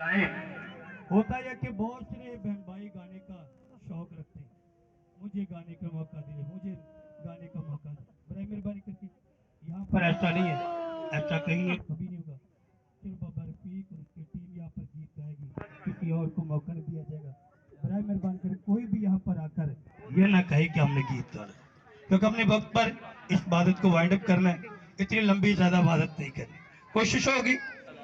होता है कि बहुत से बहन भाई गाने का शौक रखते हैं, मुझे गाने का मौका दे, मुझे गाने का मौका दे, बड़ी मेहरबानी करके। यहाँ पर ऐसा नहीं है, ऐसा कहीं कभी नहीं होगा। सिर्फ बाबा रफीक और उसकी टीम यहाँ पर गीत गाएगी, किसी और को मौका नहीं दिया जाएगा। बड़ी मेहरबानी करके कोई भी यहाँ पर आकर ये ना कहे कि हमने गीत गाना, क्योंकि अपने वक्त पर इस इबादत को वाइंड अप करना है। इतनी लंबी ज्यादा इबादत नहीं करनी, कोशिश होगी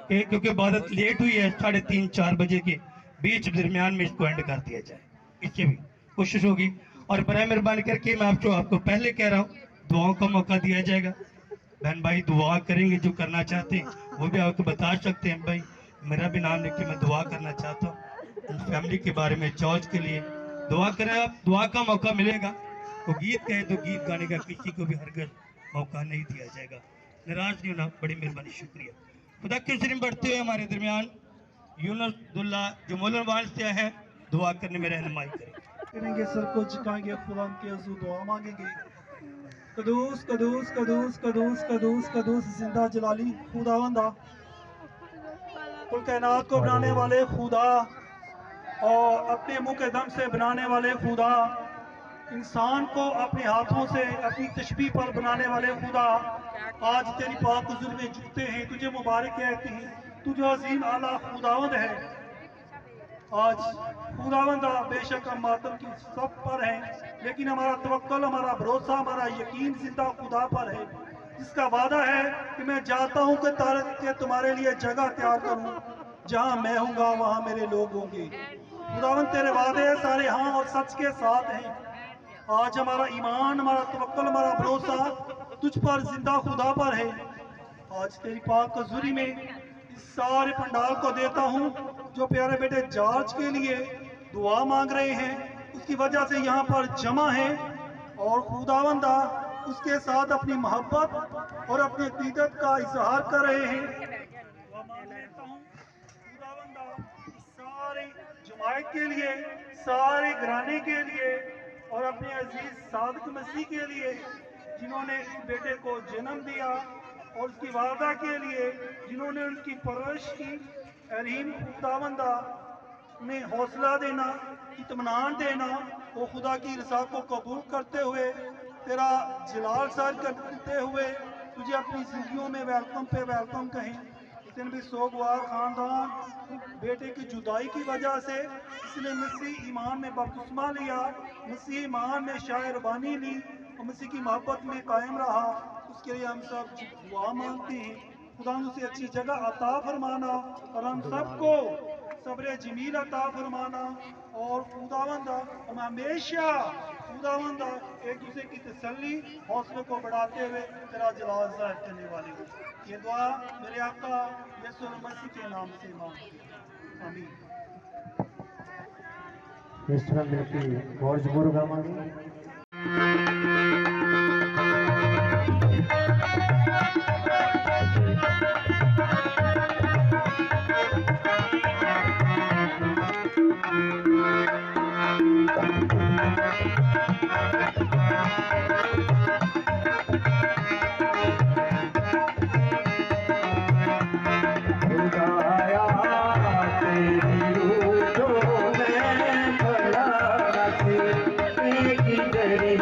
क्योंकि इबादत लेट हुई है, 3:30-4 बजे के बीच दरमियान में इसको एंड कर दिया जाए, इसकी भी कोशिश होगी। और बराए मेहरबानी करके मैं आपको पहले कह रहा हूँ, दुआओं का मौका दिया जाएगा। बहन भाई दुआ करेंगे, जो करना चाहते हैं वो भी आपको बता सकते हैं। भाई मेरा भी नाम लिख के मैं दुआ करना चाहता हूँ फैमिली के बारे में, जॉर्ज के लिए दुआ करें। आप दुआ का मौका मिलेगा, तो गीत कहे तो गीत गाने का किसी को भी हरगिज़ मौका नहीं दिया जाएगा। नाराज नहीं होना, बड़ी मेहरबानी, शुक्रिया। खुदा के सिर बढ़ते हुए हमारे दरमियान यूनुस अब्दुल्ला जो मोलनवाल से है, दुआ करने में रहनुमाई करेंगे, सर को झुकाएंगे, खुदा के हज़ूर दुआ मांगेंगे। कदूस कदूस कदूस कदूस कदूस कदूस जिंदा जलाली खुदावंदा, कुल कायनात को बनाने वाले खुदा और अपने मुंह के दम से बनाने वाले खुदा, इंसान को अपने हाथों से अपनी तशबीह पर बनाने वाले खुदा, आज तेरी पाक हुज़ूर में झुकते हैं, तुझे मुबारक कहते हैं। तुझे अजीम आला खुदावंद है। आज खुदावंद बेशक हम मातम की सब पर हैं, लेकिन हमारा तवक्कल, हमारा भरोसा, हमारा यकीन जिंदा खुदा पर है, जिसका वादा है कि मैं जाता हूँ कि तुम्हारे लिए जगह तैयार करूँ, जहाँ मैं हूँगा वहाँ मेरे लोग होंगे। खुदावंद तेरे वादे सारे हाँ और सच के साथ हैं। आज हमारा ईमान, हमारा तवक्कल, हमारा भरोसा तुझ पर, जिंदा खुदा पर है। आज तेरी पाक हुज़ूरी में इस सारे पंडाल को देता हूँ जो प्यारे बेटे जॉर्ज के लिए दुआ मांग रहे हैं, उसकी वजह से यहाँ पर जमा है, और खुदावंदा उसके साथ अपनी मोहब्बत और अपनी अकीदत का इजहार कर रहे हैं। दुआ मांग लेता हूँ खुदावंदा इस सारे जमायत के लिए, सारे घराने के लिए और अपने अजीज सादिक मसीह के लिए, जिन्होंने इस बेटे को जन्म दिया, और उसकी वादा के लिए जिन्होंने उनकी परवरिश की। रहीम खुदावंदा में हौसला देना, इत्मीनान देना, वो खुदा की रज़ा को कबूल करते हुए, तेरा जलाल सर करते हुए तुझे अपनी जिंदगियों में वेलकम पे वेलकम कहें। इस दिन भी सोगवार खानदान बेटे की जुदाई की वजह से, इसने मसीह ईमान में बपतिस्मा लिया, मसीह ईमान में शायरबानी ली और मसीह की मोहब्बत में कायम रहा, उसके लिए हम सब दुआ मांगते हैं। खुदा उसे अच्छी जगह अता फरमाना और हम सबको सब्र जमील अता फरमाना, और खुदावंदा हम हमेशा खुदावंदा एक दूसरे की तसल्ली, हौसले को बढ़ाते हुए तेरा जलाल ज़ाहिर करने वाले हो। ये दुआ मेरे आका यीशु मसीह के नाम से मांगते हैं, आमीन।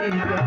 एक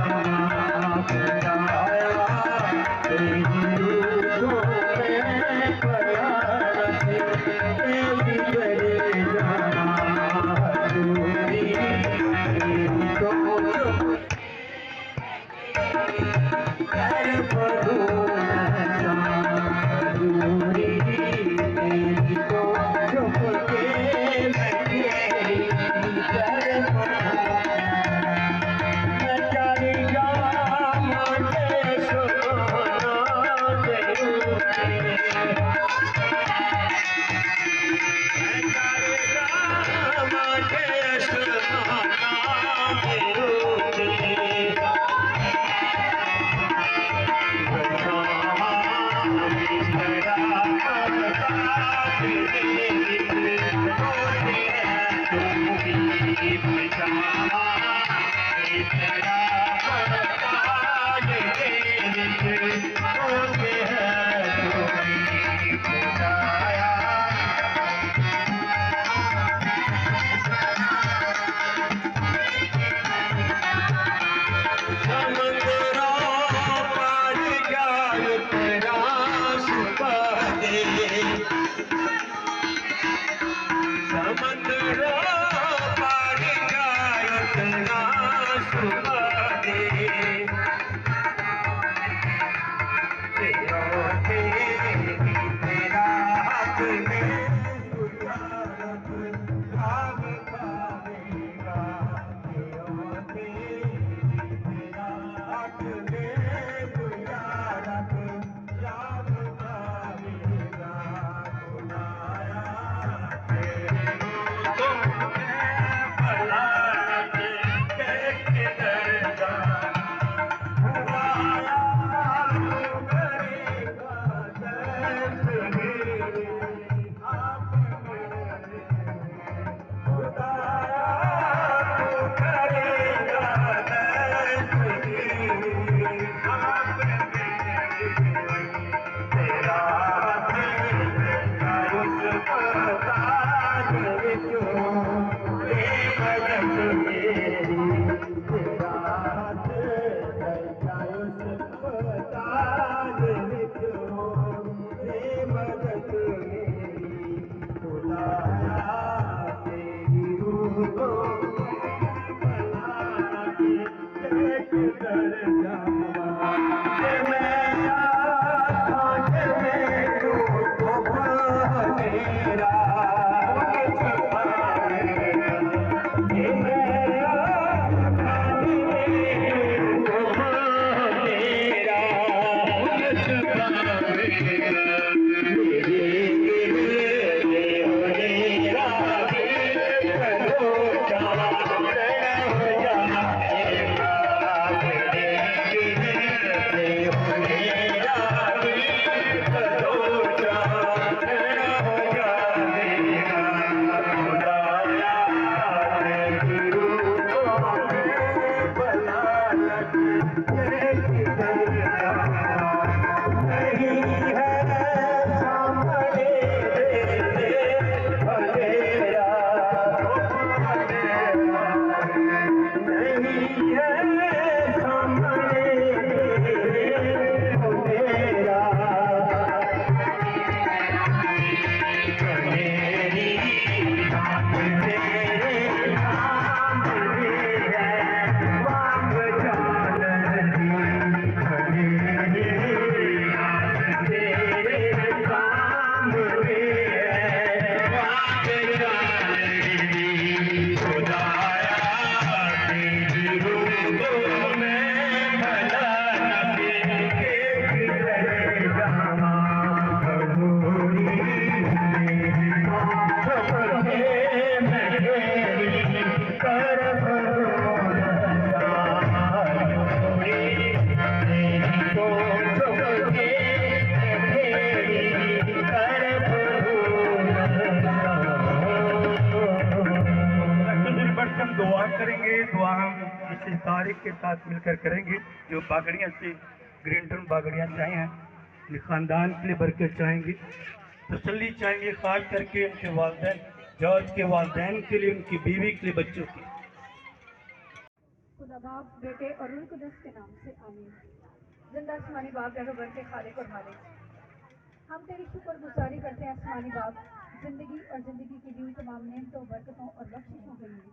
तारीख के साथ मिलकर करेंगे। जो बागड़ियाँ से ग्रीन टर्न बागड़ियाँ चाहे हैं, अपने ख़ानदान के लिए बरकत चाहेंगे, तसल्ली चाहेंगे, खास करके उनके वालिदैन, जॉर्ज के वालिदैन के लिए, उनकी बीवी के लिए, बच्चों के। खुदा बाप, बेटे और रूह कुदस के नाम से आमीन। जिंदा आसमानी बाप, रहबर के खालिक और मालिक, हम तेरी शुक्र गुजारी करते हैं आसमानी बाप, जिंदगी और ज़िंदगी की दी तमाम नेमतों, बरकतों और बख्शिशों के लिए।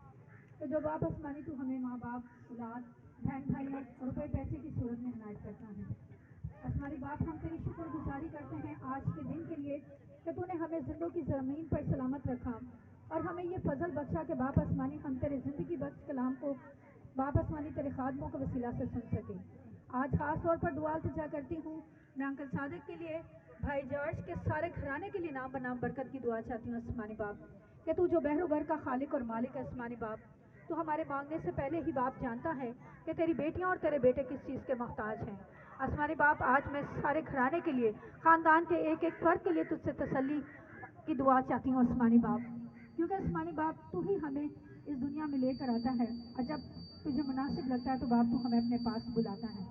तो जो बाप आसमानी तू हमें माँ बाप, औलाद, बहन भाइयों, रुपए पैसे की सूरत में हिदायत करता है। आसमानी बाप, हम तेरी शुक्र गुजारी करते हैं आज के दिन के लिए कि तूने हमें जिंदों की ज़मीन पर सलामत रखा और हमें ये फजल बख्शा कि बाप आसमानी हम तेरे ज़िंदगी बख्श कलाम को बाप आसमानी तेरे खादमों के वसीला से सुन सके। आज खास तौर पर दुआ इल्तिजा करती हूँ मैं अंकल सादिक के लिए, भाई जॉर्ज के सारे घराने के लिए नाम बनाम बरकत की दुआ चाहती हूँ आसमानी बाप कि तू जो बहरोबर का खालिक और मालिक है आसमानी बाप, तो हमारे मांगने से पहले ही बाप जानता है कि तेरी बेटियां और तेरे बेटे किस चीज़ के मोहताज हैं। आसमानी बाप, आज मैं सारे घराने के लिए, ख़ानदान के एक एक फर्द के लिए तुझसे तसल्ली की दुआ चाहती हूँ आसमानी बाप, क्योंकि आसमानी बाप तू ही हमें इस दुनिया में लेकर आता है और जब तुझे मुनासिब लगता है तो बाप तू हमें अपने पास बुलाता है।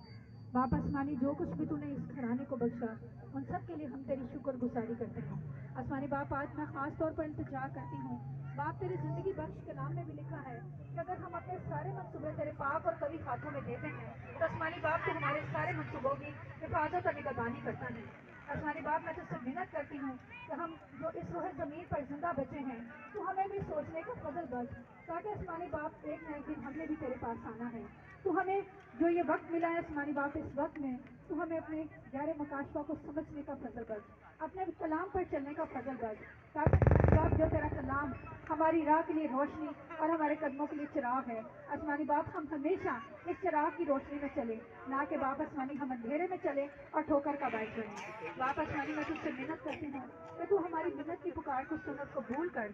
बाप आसमानी, जो कुछ भी तूने इस घराने को बख्शा उन सब के लिए हम तेरी शुक्र गुजारी करते हैं। आसमानी बाप, आज मैं ख़ास तौर पर इंतजार करती हूँ बाप, तेरी ज़िंदगी बख्श के नाम में भी लिखा है कि अगर हम अपने सारे मंसूबे तेरे पाक और कभी हाथों में देते हैं तो आसमानी बाप तू हमारे सारे मंसूबों की हिफाजत और निगरानी करता है। आसमानी बाप, मैं तुझसे मिन्नत करती हूँ कि हम जो इस रोह ज़मीन पर जिंदा बचे हैं तो हमें भी सोचने का फजल बख्श, ताकि आसमानी बाप एक न एक दिन हमने भी तेरे पास आना है। तो हमें जो ये वक्त मिला है आसमानी बाप, इस वक्त में तो हमें अपने गहरे मकाशफा को समझने का फजल बख्श, अपने कलाम पर चलने का फजल बख्श, ताकि बाप जो तेरा कलाम हमारी राह के लिए रोशनी और हमारे कदमों के लिए चिराग है। आसमानी बाप, हम हमेशा इस चिराग की रोशनी में चले, ना कि बाप आसमानी हम अंधेरे में चले और ठोकर का बाइक बने। बाप आसमानी, मैं तुझसे मिन्नत करती हूँ कि तू हमारी मिन्नत की पुकार को सुन और कबूल कर।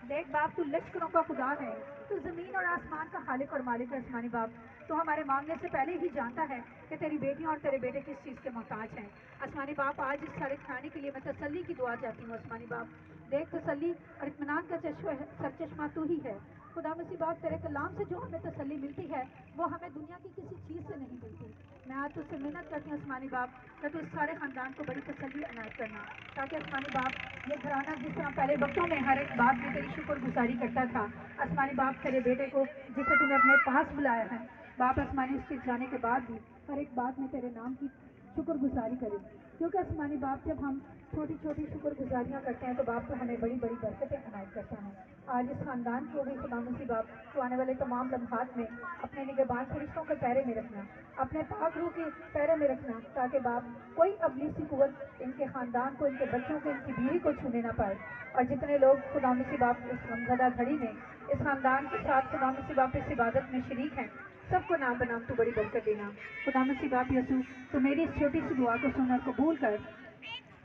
देख बाप, तू लश्करों का खुदा है, तू ज़मीन और आसमान का खालिक और मालिक है आसमानी बाप। तो हमारे मांगने से पहले ही जानता है कि तेरी बेटियां और तेरे बेटे किस चीज़ के मोहताज हैं। आसमानी बाप, आज इस सारे खाने के लिए मैं तसल्ली की दुआ चाहती हूँ आसमानी बाप। देख तसल्ली और इत्मीनान का सरचश्मा तू ही है। खुदा मसीह बाप तेरे कलाम से जो हमें तसल्ली मिलती है वो हमें दुनिया की किसी चीज़ से नहीं मिलती। मैं आज तुझसे मिन्नत करती हूँ आसमानी बाप कि तू इस सारे ख़ानदान को बड़ी तसल्ली अनायत करना, ताकि आसमानी बाप ये घराना जिस तरह पहले वक्तों में हर एक बात में तेरी शुक्रगुजारी करता था, आसमानी बाप तेरे बेटे को जिसे तूने अपने पास बुलाया है बाप आसमानी उसके जाने के बाद भी हर एक बात में तेरे नाम की शुक्रगुजारी करें, क्योंकि आसमानी बाप जब हम छोटी छोटी शुक्रगुजारियाँ करते हैं तो बाप तो हमें बड़ी बड़ी बरकतें अनायत करता है। आज इस खानदान को भी खुदा मसीह बाप तो आने वाले तमाम लम्हात में अपने निगहबान फरिश्तों के पैरे में रखना, अपने पाक रूह के पैरे में रखना, ताकि बाप कोई अबलीसी कुव्वत इनके खानदान को, इनके बच्चों को, इनकी बीवी को छूने ना पाए। और जितने लोग खुदा मसीह बाप इस गमज़दा घड़ी में इस खानदान के साथ खुदा मसीह बाप इस इबादत में शरीक हैं, सबको नाम बनाम तू बड़ी बरकत देना। खुदा मसीह बाप यसू तो मेरी इस छोटी सी दुआ को सुन और कबूल कर,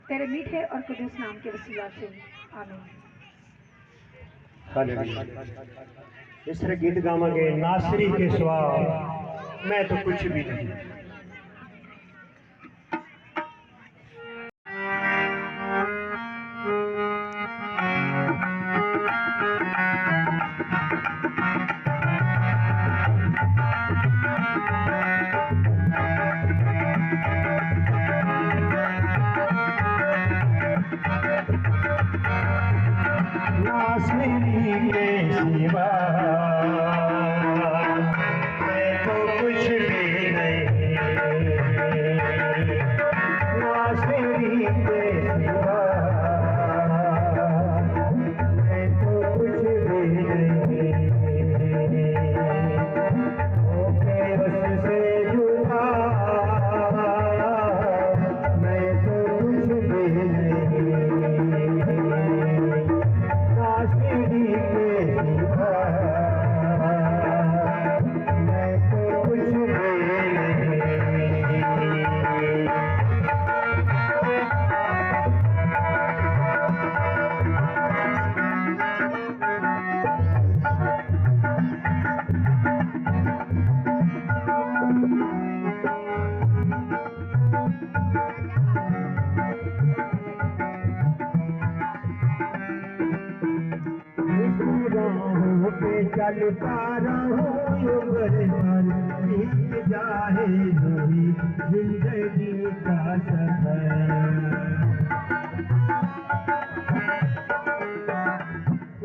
तेरे मीठे और कुदूस नाम के वसीला से आमीन। इस तरह गीत गावांगे नासरी के सिवा मैं तो कुछ भी नहीं। चलता रहूं बीत जाए दूरी जिंदगी का सफर,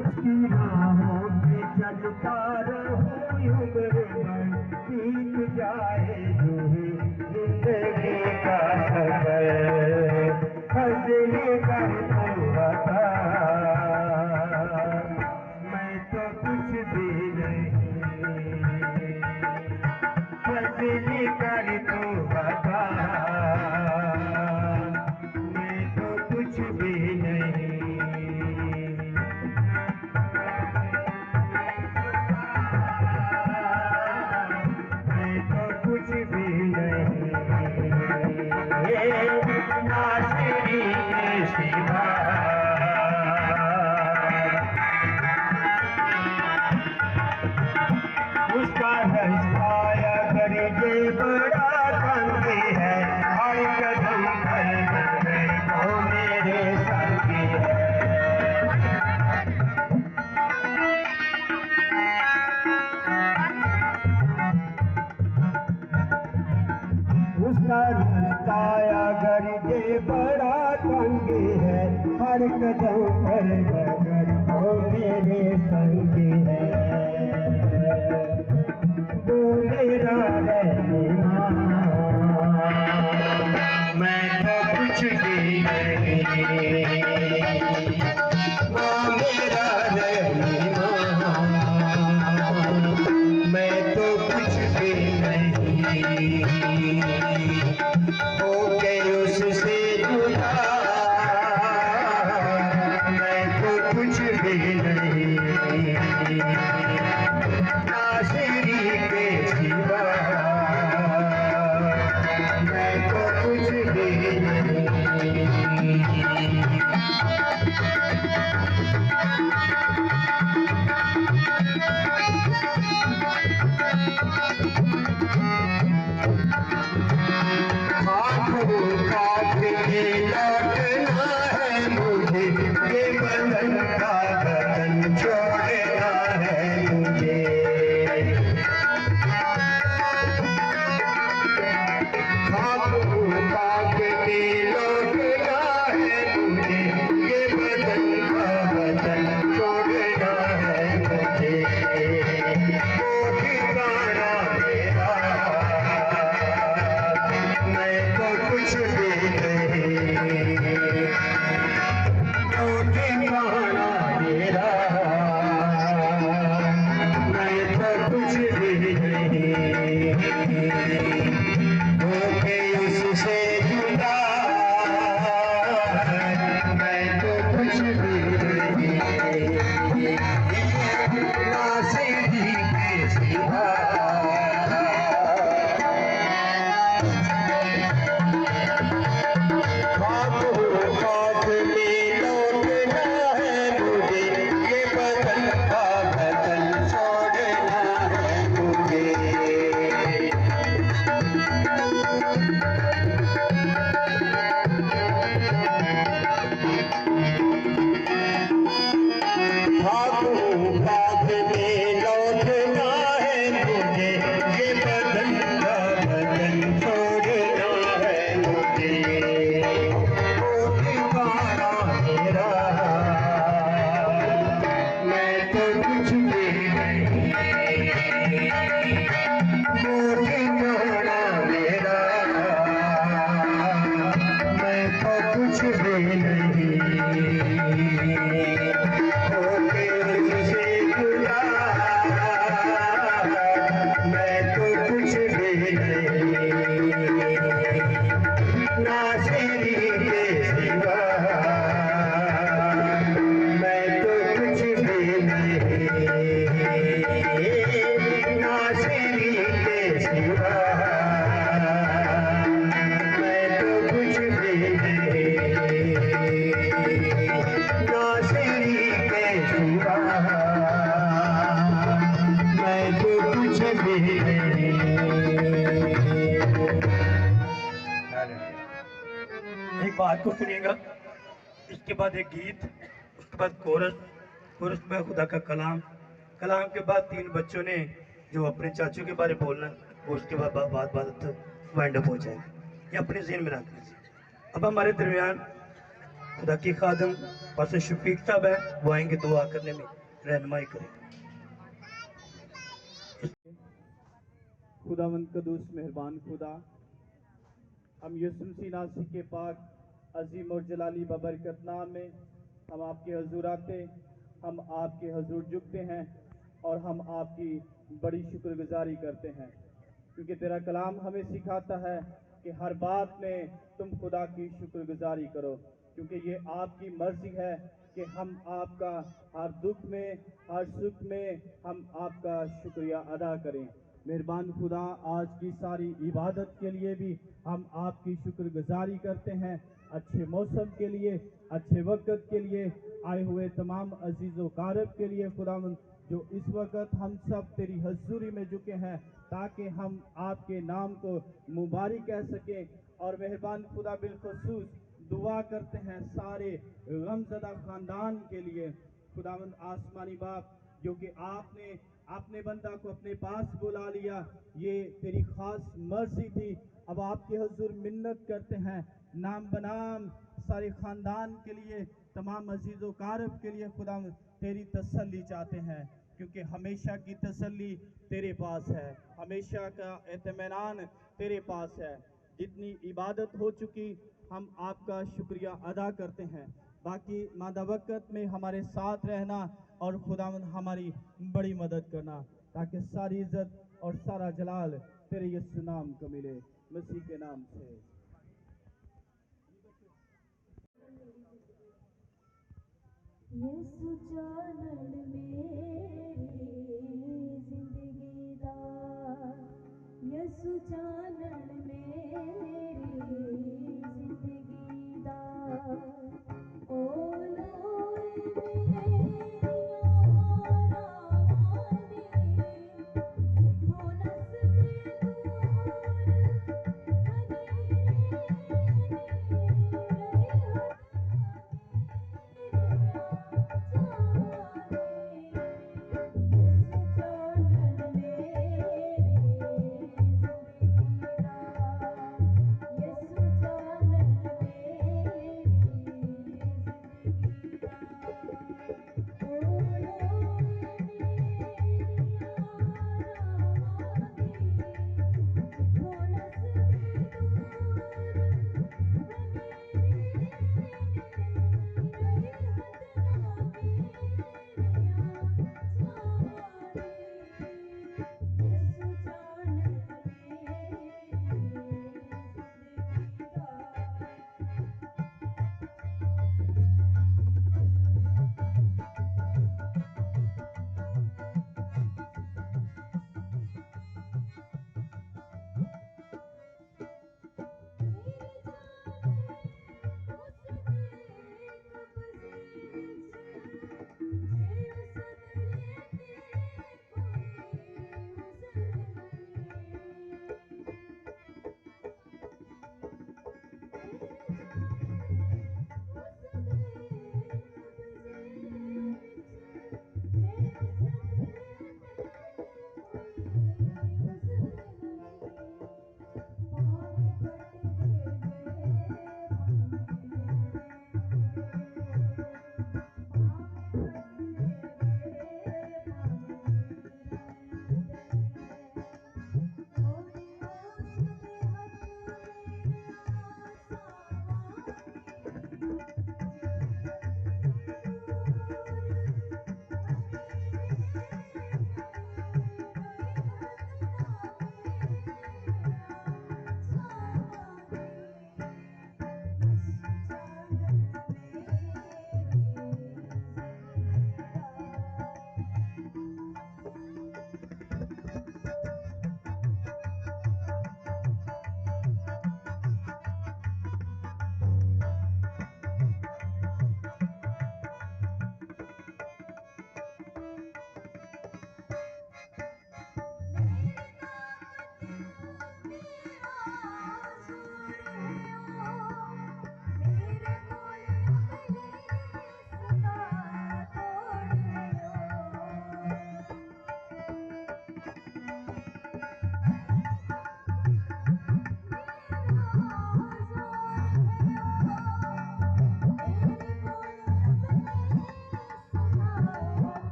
उसकी राहों पे चलता रहूं बीत जाए दूरी जिंदगी का सफर, हंसने का बता मैं तो कुछ भी नहीं, हंसने कर तो बता मैं तो कुछ भी नहीं। मैं तो कुछ भी नहीं, नासरी के सिवा उसका हंसाया गरीबे बड़ा तंगी है, हर कदम पर वो मेरे संगी है। उसका हंसाया गरीबे बड़ा तंगी है, हर कदम पर वो मेरे संगी है। मेरा रहमान मैं तो कुछ भी नहीं, वो मेरा रहमान मैं तो कुछ भी नहीं, हो गए उससे जुदा मैं तो कुछ भी नहीं, नासरी के सिवा मैं तो कुछ भी नहीं। आँखों का लौटना है मुझे, ये नासिरी के सिवा मैं तो कुछ भी नहीं, नासिरी के सिवा मैं तो कुछ भी नहीं। एक बात को सुनिएगा, इसके बाद एक गीत, उसके बाद कोरस, कोरस में खुदा का कलाम, कलाम के बाद 3 बच्चों ने जो अपने चाचू के बारे में बोलना, वो उसके बाद बात वाइंड अप हो जाएगी। ये अपने ज़हन में रख लीजिए। अब हमारे दरमियान खुदा की खादम पास शफीक साहब है, वो आएंगे दुआ करने में रहनुमाई करेंगे। खुदावंद कदूस मेहरबान खुदा, हम यीशु मसीह नासरी के पाक अजीम और जलाली बबरकत नाम में हम आपके हजूर आते, हम आपके हजूर झुकते हैं और हम आपकी बड़ी शुक्रगुजारी करते हैं, क्योंकि तेरा कलाम हमें सिखाता है कि हर बात में तुम खुदा की शुक्रगुजारी करो, क्योंकि ये आपकी मर्जी है कि हम आपका हर दुख में हर सुख में हम आपका शुक्रिया अदा करें। मेहरबान खुदा, आज की सारी इबादत के लिए भी हम आपकी शुक्रगुजारी करते हैं, अच्छे मौसम के लिए, अच्छे वक्त के लिए, आए हुए तमाम अजीज़ो कारब के लिए खुदावंद, जो इस वक्त हम सब तेरी हजूरी में झुके हैं ताकि हम आपके नाम को मुबारक कह सकें। और मेहरबान खुदा, बिलखुसूस दुआ करते हैं सारे गमज़दा खानदान के लिए खुदावंद आसमानी बाप, जो कि आपने अपने बंदा को अपने पास बुला लिया, ये तेरी खास मर्जी थी। अब आपके हुजूर मिन्नत करते हैं नाम बनाम सारे खानदान के लिए, तमाम अजीज़ो कारब के लिए खुदा तेरी तसल्ली चाहते हैं, क्योंकि हमेशा की तसल्ली तेरे पास है, हमेशा का इत्मीनान तेरे पास है। जितनी इबादत हो चुकी, हम आपका शुक्रिया अदा करते हैं। बाकी मादा वक़्त में हमारे साथ रहना और खुदावंद हमारी बड़ी मदद करना, ताकि सारी इज्जत और सारा जलाल तेरे यीशु नाम को मिले, मसीह के नाम से। यसु चानन मेरी जिंदगी दा, यसु चानन मेरी जिंदगी दा, ओ लोए मेरिया रावानी, इथों नस्वे दूर हनेरे रही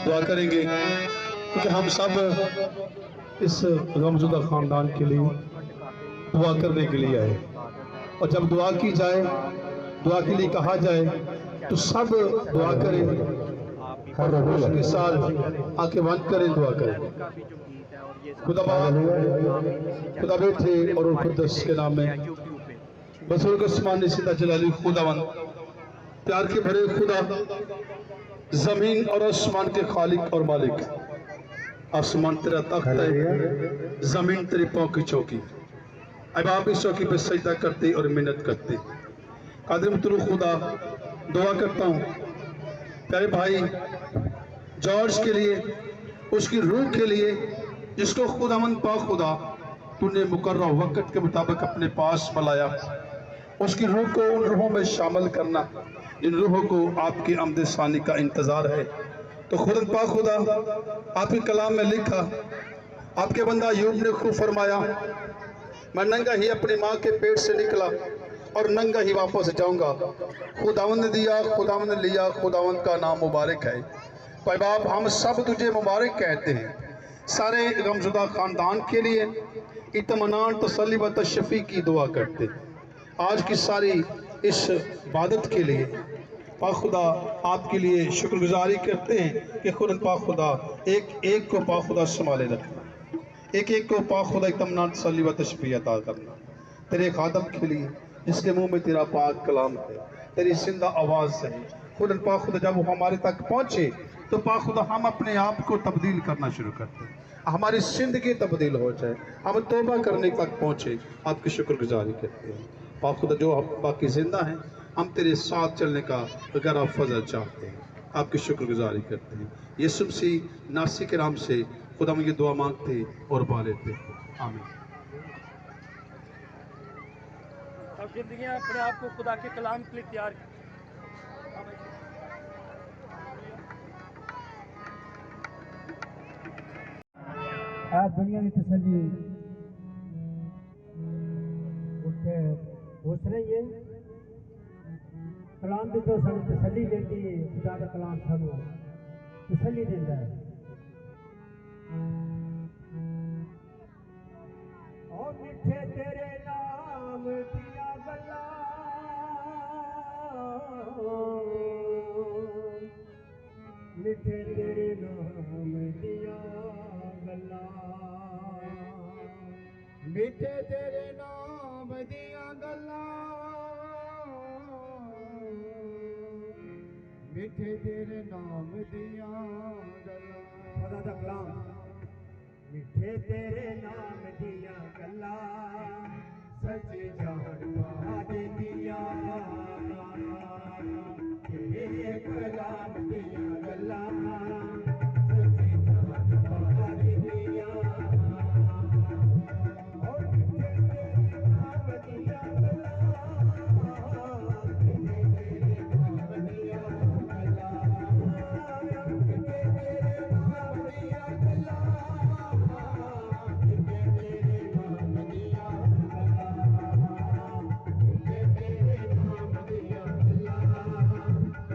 दुआ करेंगे, क्योंकि हम सब इस गमशुदा खानदान के लिए दुआ करने के लिए आए। और जब दुआ की जाए, दुआ के लिए कहा जाए, तो सब दुआ करें, के साथ आंखें बंद करें, दुआ करें। खुदा बाप, खुदा बेटे और खुदस के नाम में बसुल आसमान सीधा जलाली खुदावन, प्यार के भरे खुदा, जमीन और आसमान के खालिक और मालिक। आसमान तेरा तख्त है, जमीन तेरी पाँव की चौकी। अब आप इस चौकी पे सजदा करते और मिन्नत करते। कादिर मुतलू खुदा, दुआ करता हूँ प्यारे भाई जॉर्ज के लिए, उसकी रूह के लिए, जिसको खुदावन पाक खुदा तूने मुकर्रर वक्त के मुताबिक अपने पास बुलाया, उसकी रूह को उन रूहों में शामिल करना जिन रूहों को आपकी आमद सानी का इंतज़ार है। तो खुदा पाक खुदा, आपके कलाम में लिखा, आपके बंदा यूब ने खूब फरमाया, मैं नंगा ही अपनी माँ के पेट से निकला और नंगा ही वापस जाऊंगा। खुदावंद ने दिया, खुदावंद ने लिया, खुदावंद का नाम मुबारक है। भाई बाप, हम सब तुझे मुबारक कहते हैं। सारे गमशुदा खानदान के लिए इत्मीनान, तसल्ली व तशफ़ी की दुआ करते हैं। आज की सारी इस इबादत के लिए पाक खुदा आपके लिए शुक्रगुजारी करते हैं कि खुदा पाक खुदा एक एक को पाक खुदा संभाले रखना, एक एक को पाक खुदा इत्मीनान, तसल्ली व तशफ़ी अता करना। तेरे खादम के लिए जिसके मुंह में तेरा पाक कलाम है, तेरी जिंदा आवाज़ है, खुदा पाक खुदा जब वो हमारे तक पहुँचे तो पाक खुदा हम अपने आप को तब्दील करना शुरू करते हैं, हमारी ज़िंदगी तब्दील हो जाए, हम तौबा करने तक पहुँचे। आपकी शुक्रगुजारी करते हैं पाक खुदा, जो हम बाकी जिंदा हैं, हम तेरे साथ चलने का गहरा फजल चाहते हैं। आपकी शुक्रगुजारी करते हैं। यीशु मसीह नासी के नाम से खुदा हम ये दुआ मांगते और पा लेते हैं, आमीन। अब जिंदगियां अपने आप को खुदा के कलाम के लिए तैयार की। आज दुनिया की तसल्ली उत्थे उस रही है, कलाम भी तो सानू तसल्ली देती है। खुदा का कलाम सानू तसल्ली देता है। और मिठे तेरे नाम दिया गल्ला, मिठे तेरे नाम दिया गल्ला, मिठे तेरे नाम दिया गल्ला, मिठे तेरे नाम दिया गल्ला। खुदा दा कलाम, मिठे तेरे नाम दिया गल्ला, सच जान बाज दिया, तेरे कलाम दिया गल्ला, सच जान बाज दिया। और मिठे तेरे नाम दिया गल्ला, मिठे तेरे नाम दिया गल्ला, मिठे तेरे नाम दिया गल्ला, मिठे तेरे नाम दिया गल्ला, मिठे तेरे नाम दिया गल्ला,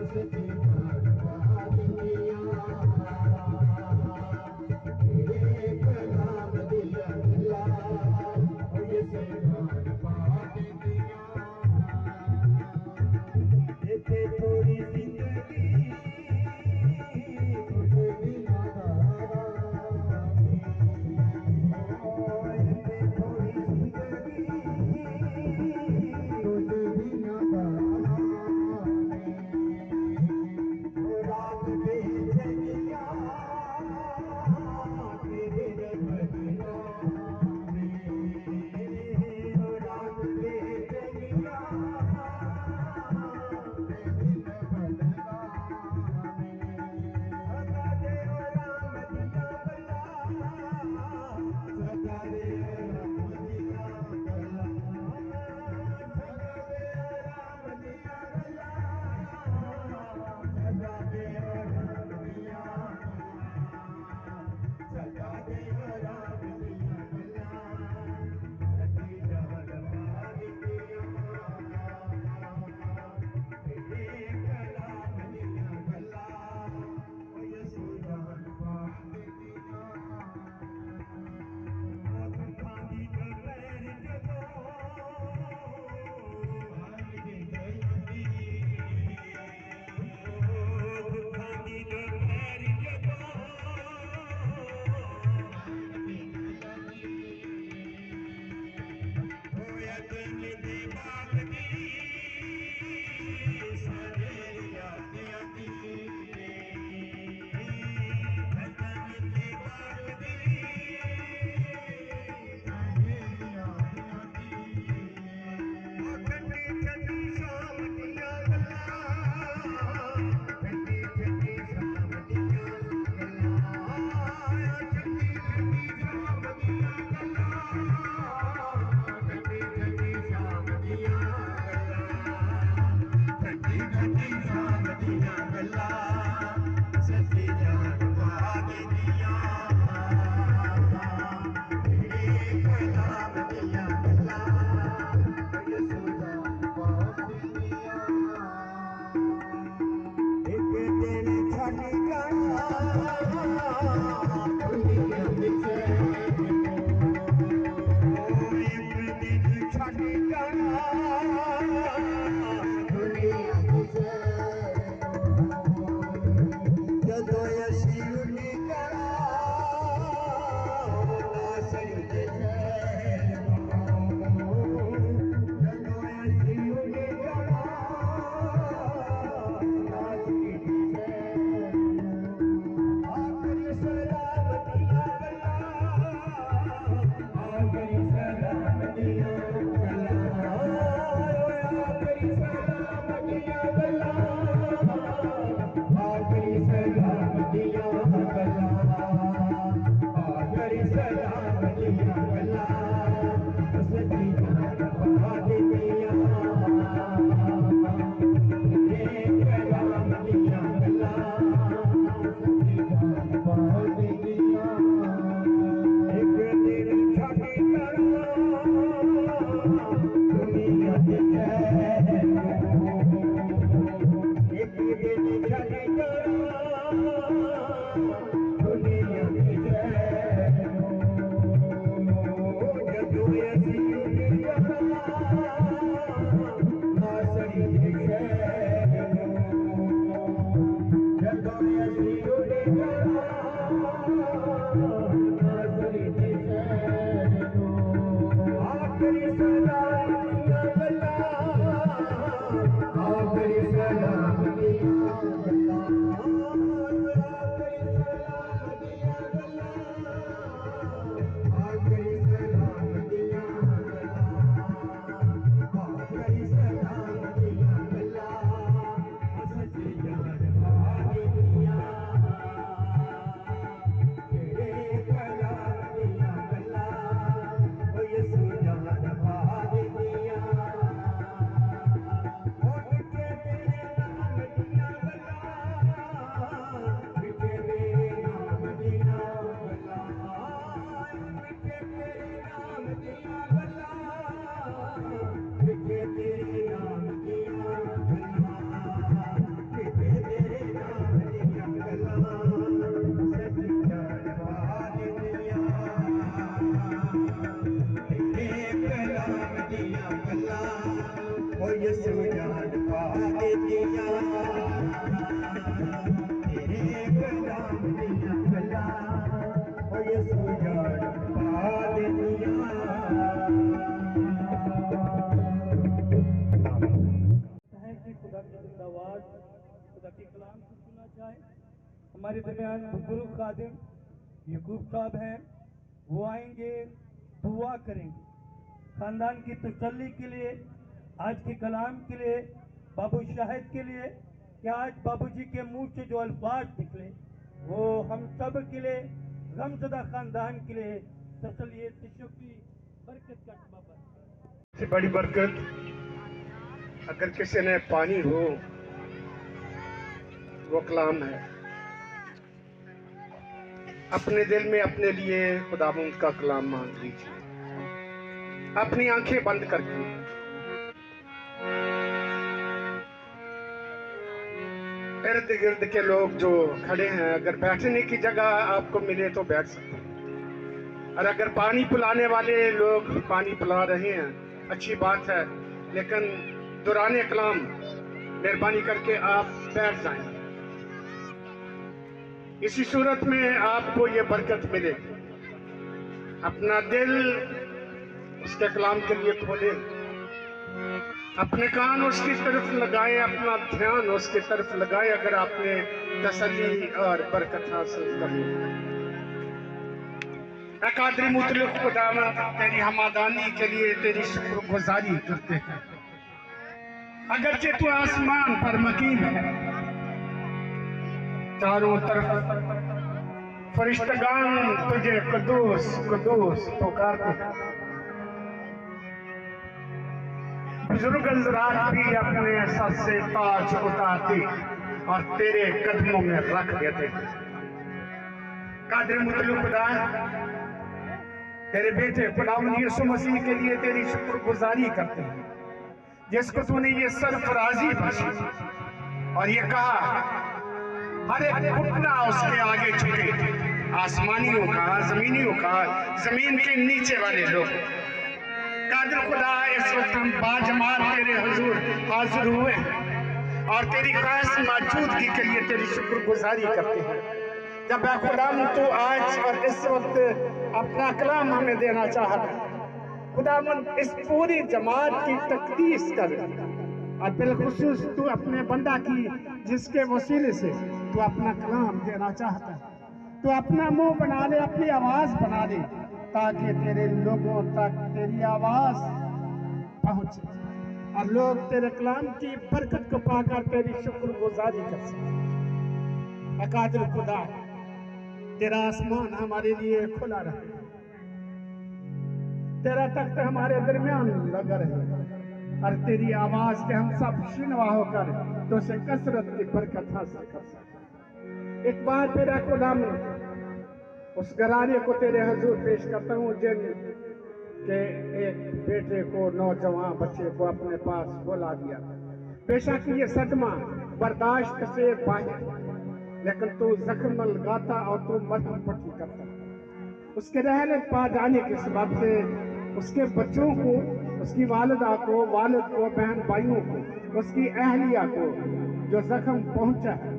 है कि खुदा की जिंदाबाद खुदा के कलाम को सुना जाए। हमारे दरमियान बुजुर्ग खादिम यकूब साहब हैं, वो आएंगे, दुआ करेंगे खानदान की तसल्ली के लिए, आज के कलाम के लिए, बाबू शाहिद के लिए कि आज बाबूजी के मुंह से जो अल्फाज निकले वो हम सब के लिए, गमज़दा खानदान के लिए तसल्ली तशफ़ी बरकत का सबब बने। से बड़ी बरकत अगर किसी ने पानी हो वो कलाम है। अपने दिल में अपने लिए खुदावंद का कलाम मांग लीजिए, अपनी आंखें बंद करके। इर्द गिर्द के लोग जो खड़े हैं, अगर बैठने की जगह आपको मिले तो बैठ सकते हैं, और अगर पानी पिलाने वाले लोग पानी पिला रहे हैं अच्छी बात है, लेकिन दौरान कलाम मेहरबानी करके आप बैठ जाएं। इसी सूरत में आपको ये बरकत मिलेगी। अपना दिल उसके कलाम के लिए खोलें, अपने कान उसकी तरफ लगाएं, अपना ध्यान उसकी तरफ लगाएं। अगर आपने तसल्ली और बरकत हासिल करनी है, कादरी मुतलक खुदावंद तेरी हमादानी के लिए तेरी शुक्रगुजारी करते हैं। अगरचे तू आसमान पर मकीन है, चारों तरफ फरिश्तगान तुझे कुदूस कुदूस पुकारते हैं। बुजुर्ग हज़रात भी अपने सर से ताज उतारते और तेरे कदमों में रख देते हैं। कादिर मुतल्लिक खुदा, तेरे बेटे खुदावंद यीशु मसीह के लिए तेरी शुक्रगुजारी करते हैं, जिसको तूने ये सरफराजी बख्शी और ये कहा हर एक घुटना उसके आगे झुके, आसमानियों का, जमीनियों का, जमीन के नीचे वाले लोग। कादिर खुदा, इस वक्त हम बाजमात तेरे हुजूर हाजिर हुए और तेरी खास मौजूदगी के लिए तेरी शुक्रगुजारी करते हैं। जब खुदाम तू आज और इस वक्त अपना कलाम हमें देना चाहता है, खुदावंद इस पूरी जमात की तकदीस कर और बिलखुसूस तू अपने बंदा की जिसके वसीले से तू अपना कलाम देना चाहता है। तू अपना मुंह बना ले, अपनी आवाज बना ले, ताकि तेरे लोगों तक तेरी आवाज पहुंचे और लोग तेरे कलाम की बरकत को पाकर तेरी शुक्रगुजारी कर सके। कादिर खुदा, तेरा आसमान हमारे लिए खुला रहे, तेरा तख्त हमारे दरमियान लगा रहे और तेरी आवाज के हम सब सुनवा होकर तो से कसरत की बरकत हासिल कर सके। एक बार तेरा खुदा में उस घराने को तेरे हुजूर पेश करता हूँ जिन के एक बेटे को, नौजवान बच्चे को अपने पास बुला दिया। बेशक ये सदमा बर्दाश्त से बाहर, लेकिन तू जख्म लगाता और तू मरहम पट्टी करता। उसके रहने पा जाने के सबब से उसके बच्चों को, उसकी वालिदा को, वालिद को, बहन भाइयों को, उसकी अहलिया को जो जख्म पहुंचा है,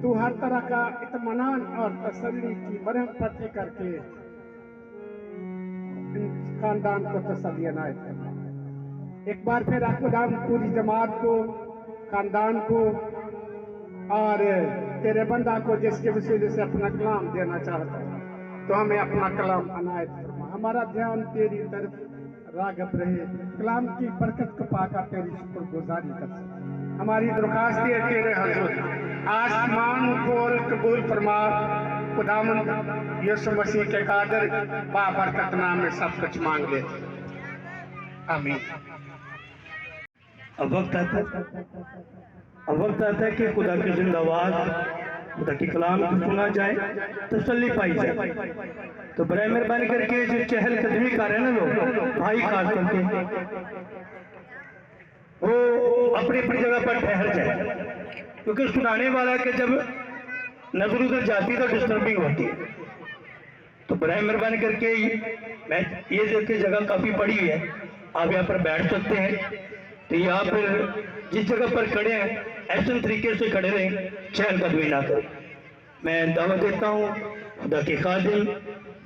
तू हर तरह का इत्मीनान और तसल्ली की मरहम पट्टी करके खानदान को तसल्ली अनायत करना। एक बार फिर खुदाम पूरी जमात को, खानदान को और तेरे बंदा को जिसके वसीले से अपना कलाम देना चाहता है, तो हमें अपना कलाम अनायत फरमा। हमारा ध्यान तेरी तरफ रागब रहे, कलाम की बरकत को पाकर तेरी शुक्रगुजारी कर सके। हमारी दरख्वास्त है तेरे हुजूर, आसमान खोल कबूल फरमा। खुदावंद यीशु मसीह के कादिर बाबरकत नाम में सब कुछ मांग लेते। आमीन। अब वक्त आता है कि खुदा की जिंदा आवाज, खुदा की कलाम को सुना जाए, तसल्ली पाई जाए। तो बराए मेहरबानी करके जो चहल कदमी कर रहे हैं ना लोग, भाई खास करके, वो अपनी अपनी जगह पर ठहर जाए, क्योंकि सुनाने वाला के जब नजर उधर जाती है तो डिस्टर्बिंग होती है। तो बराए मेहरबानी करके मैं ये देखिए जगह काफी बड़ी है, आप यहाँ पर बैठ सकते हैं। तो यहाँ पर जिस जगह पर खड़े हैं ऐसे तरीके से खड़े रहें, चहल कदमी ना करें। मैं दावत देता हूँ खुदा के खादिम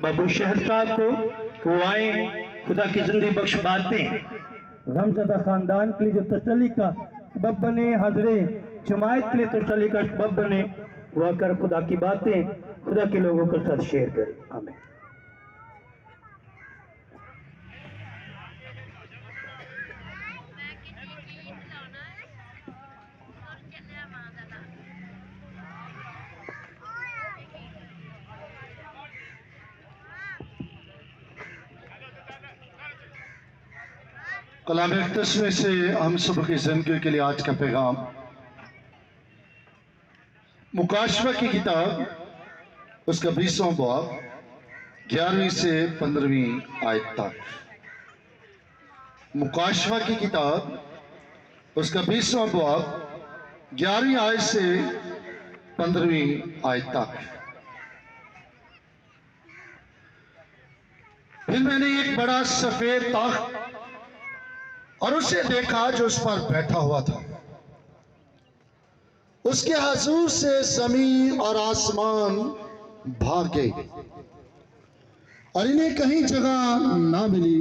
बाबू शहर साहब को, वो आए, खुदा की जिंदगी बख्श बातें गमज़दा खानदान के लिए जो तसल्ली का सबब बने, हाज़िरे जमायत के लिए तसल्ली का सबब बने, वो आकर खुदा की बातें खुदा के लोगों के साथ शेयर करें। आमीन। कलाम अक़दस में से हम सब की जिंदगी के लिए आज का पैगाम मुकाशवा की किताब उसका 20वां बाब 11वीं से 15वीं आयत तक। मुकाशवा की किताब उसका 20वां बाब 11वीं आयत से 15वीं आयत तक। फिर मैंने एक बड़ा सफेद तख्त और उसे देखा जो उस पर बैठा हुआ था। उसके हुजूर से जमीन और आसमान भाग गए और इन्हें कहीं जगह ना मिली।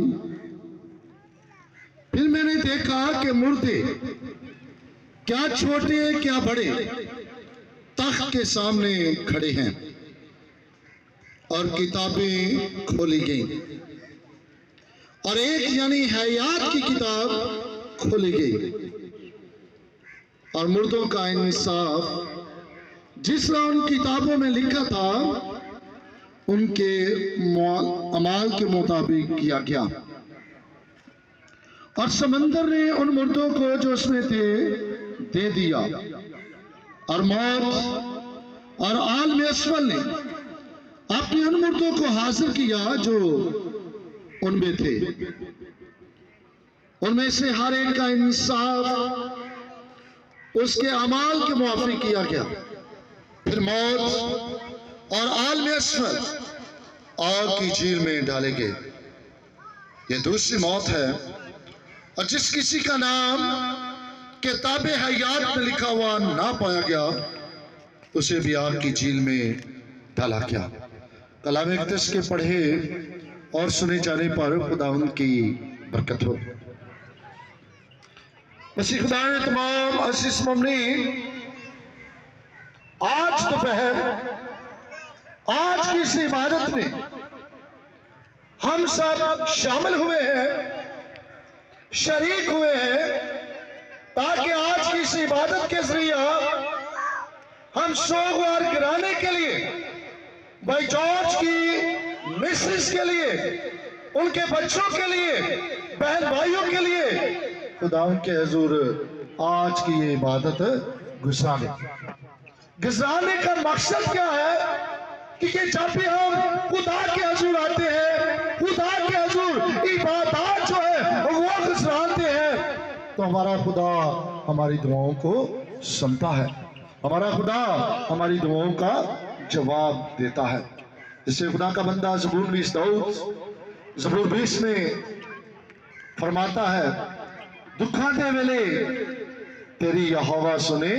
फिर मैंने देखा कि मुर्दे, क्या छोटे क्या बड़े, तख्त के सामने खड़े हैं और किताबें खोली गईं और एक यानी हयात की किताब खोली गई और मुर्दों का इंसाफ जिस तरह उन किताबों में लिखा था उनके अमाल के मुताबिक किया गया। और समंदर ने उन मुर्दों को जो उसमें थे दे दिया और मौत और आलम असफल ने अपने उन मुर्दों को हाजिर किया जो उनमें थे। उनमें से हर एक का इंसाफ उसके अमाल के मुआफिक किया गया। फिर मौत और आलम असफल आग की झील में डाले गए। यह दूसरी मौत है, और जिस किसी का नाम किताब हयात में लिखा हुआ ना पाया गया उसे भी आग की झील में डाला गया। कलाम इक़्तिस के पढ़े और सुने जाने पर खुदावंद की बरकत हो। मसीह खुदा ने तमाम अज़ीज़ मोमिनीन, आज दोपहर आज की इस इबादत में हम सब शामिल हुए हैं, शरीक हुए हैं, ताकि आज की इस इबादत के जरिए हम सोगवार गिराने के लिए भाई जॉर्ज की मिसेस के लिए, उनके बच्चों के लिए, बहन भाइयों के लिए खुदा के हुजूर आज की ये इबादत गुजारने का मकसद क्या है कि जब भी हम खुदा के हुजूर आते हैं, खुदा के हुजूर इबादत जो है वो गुजारते हैं, तो हमारा खुदा हमारी दुआओं को सुनता है, हमारा खुदा हमारी दुआओं का जवाब देता है। जिसे खुदा का बंदा ज़बूर 20 दाऊद ज़बूर 20 में फरमाता है, दुखा दे वेले तेरी यहोवा सुने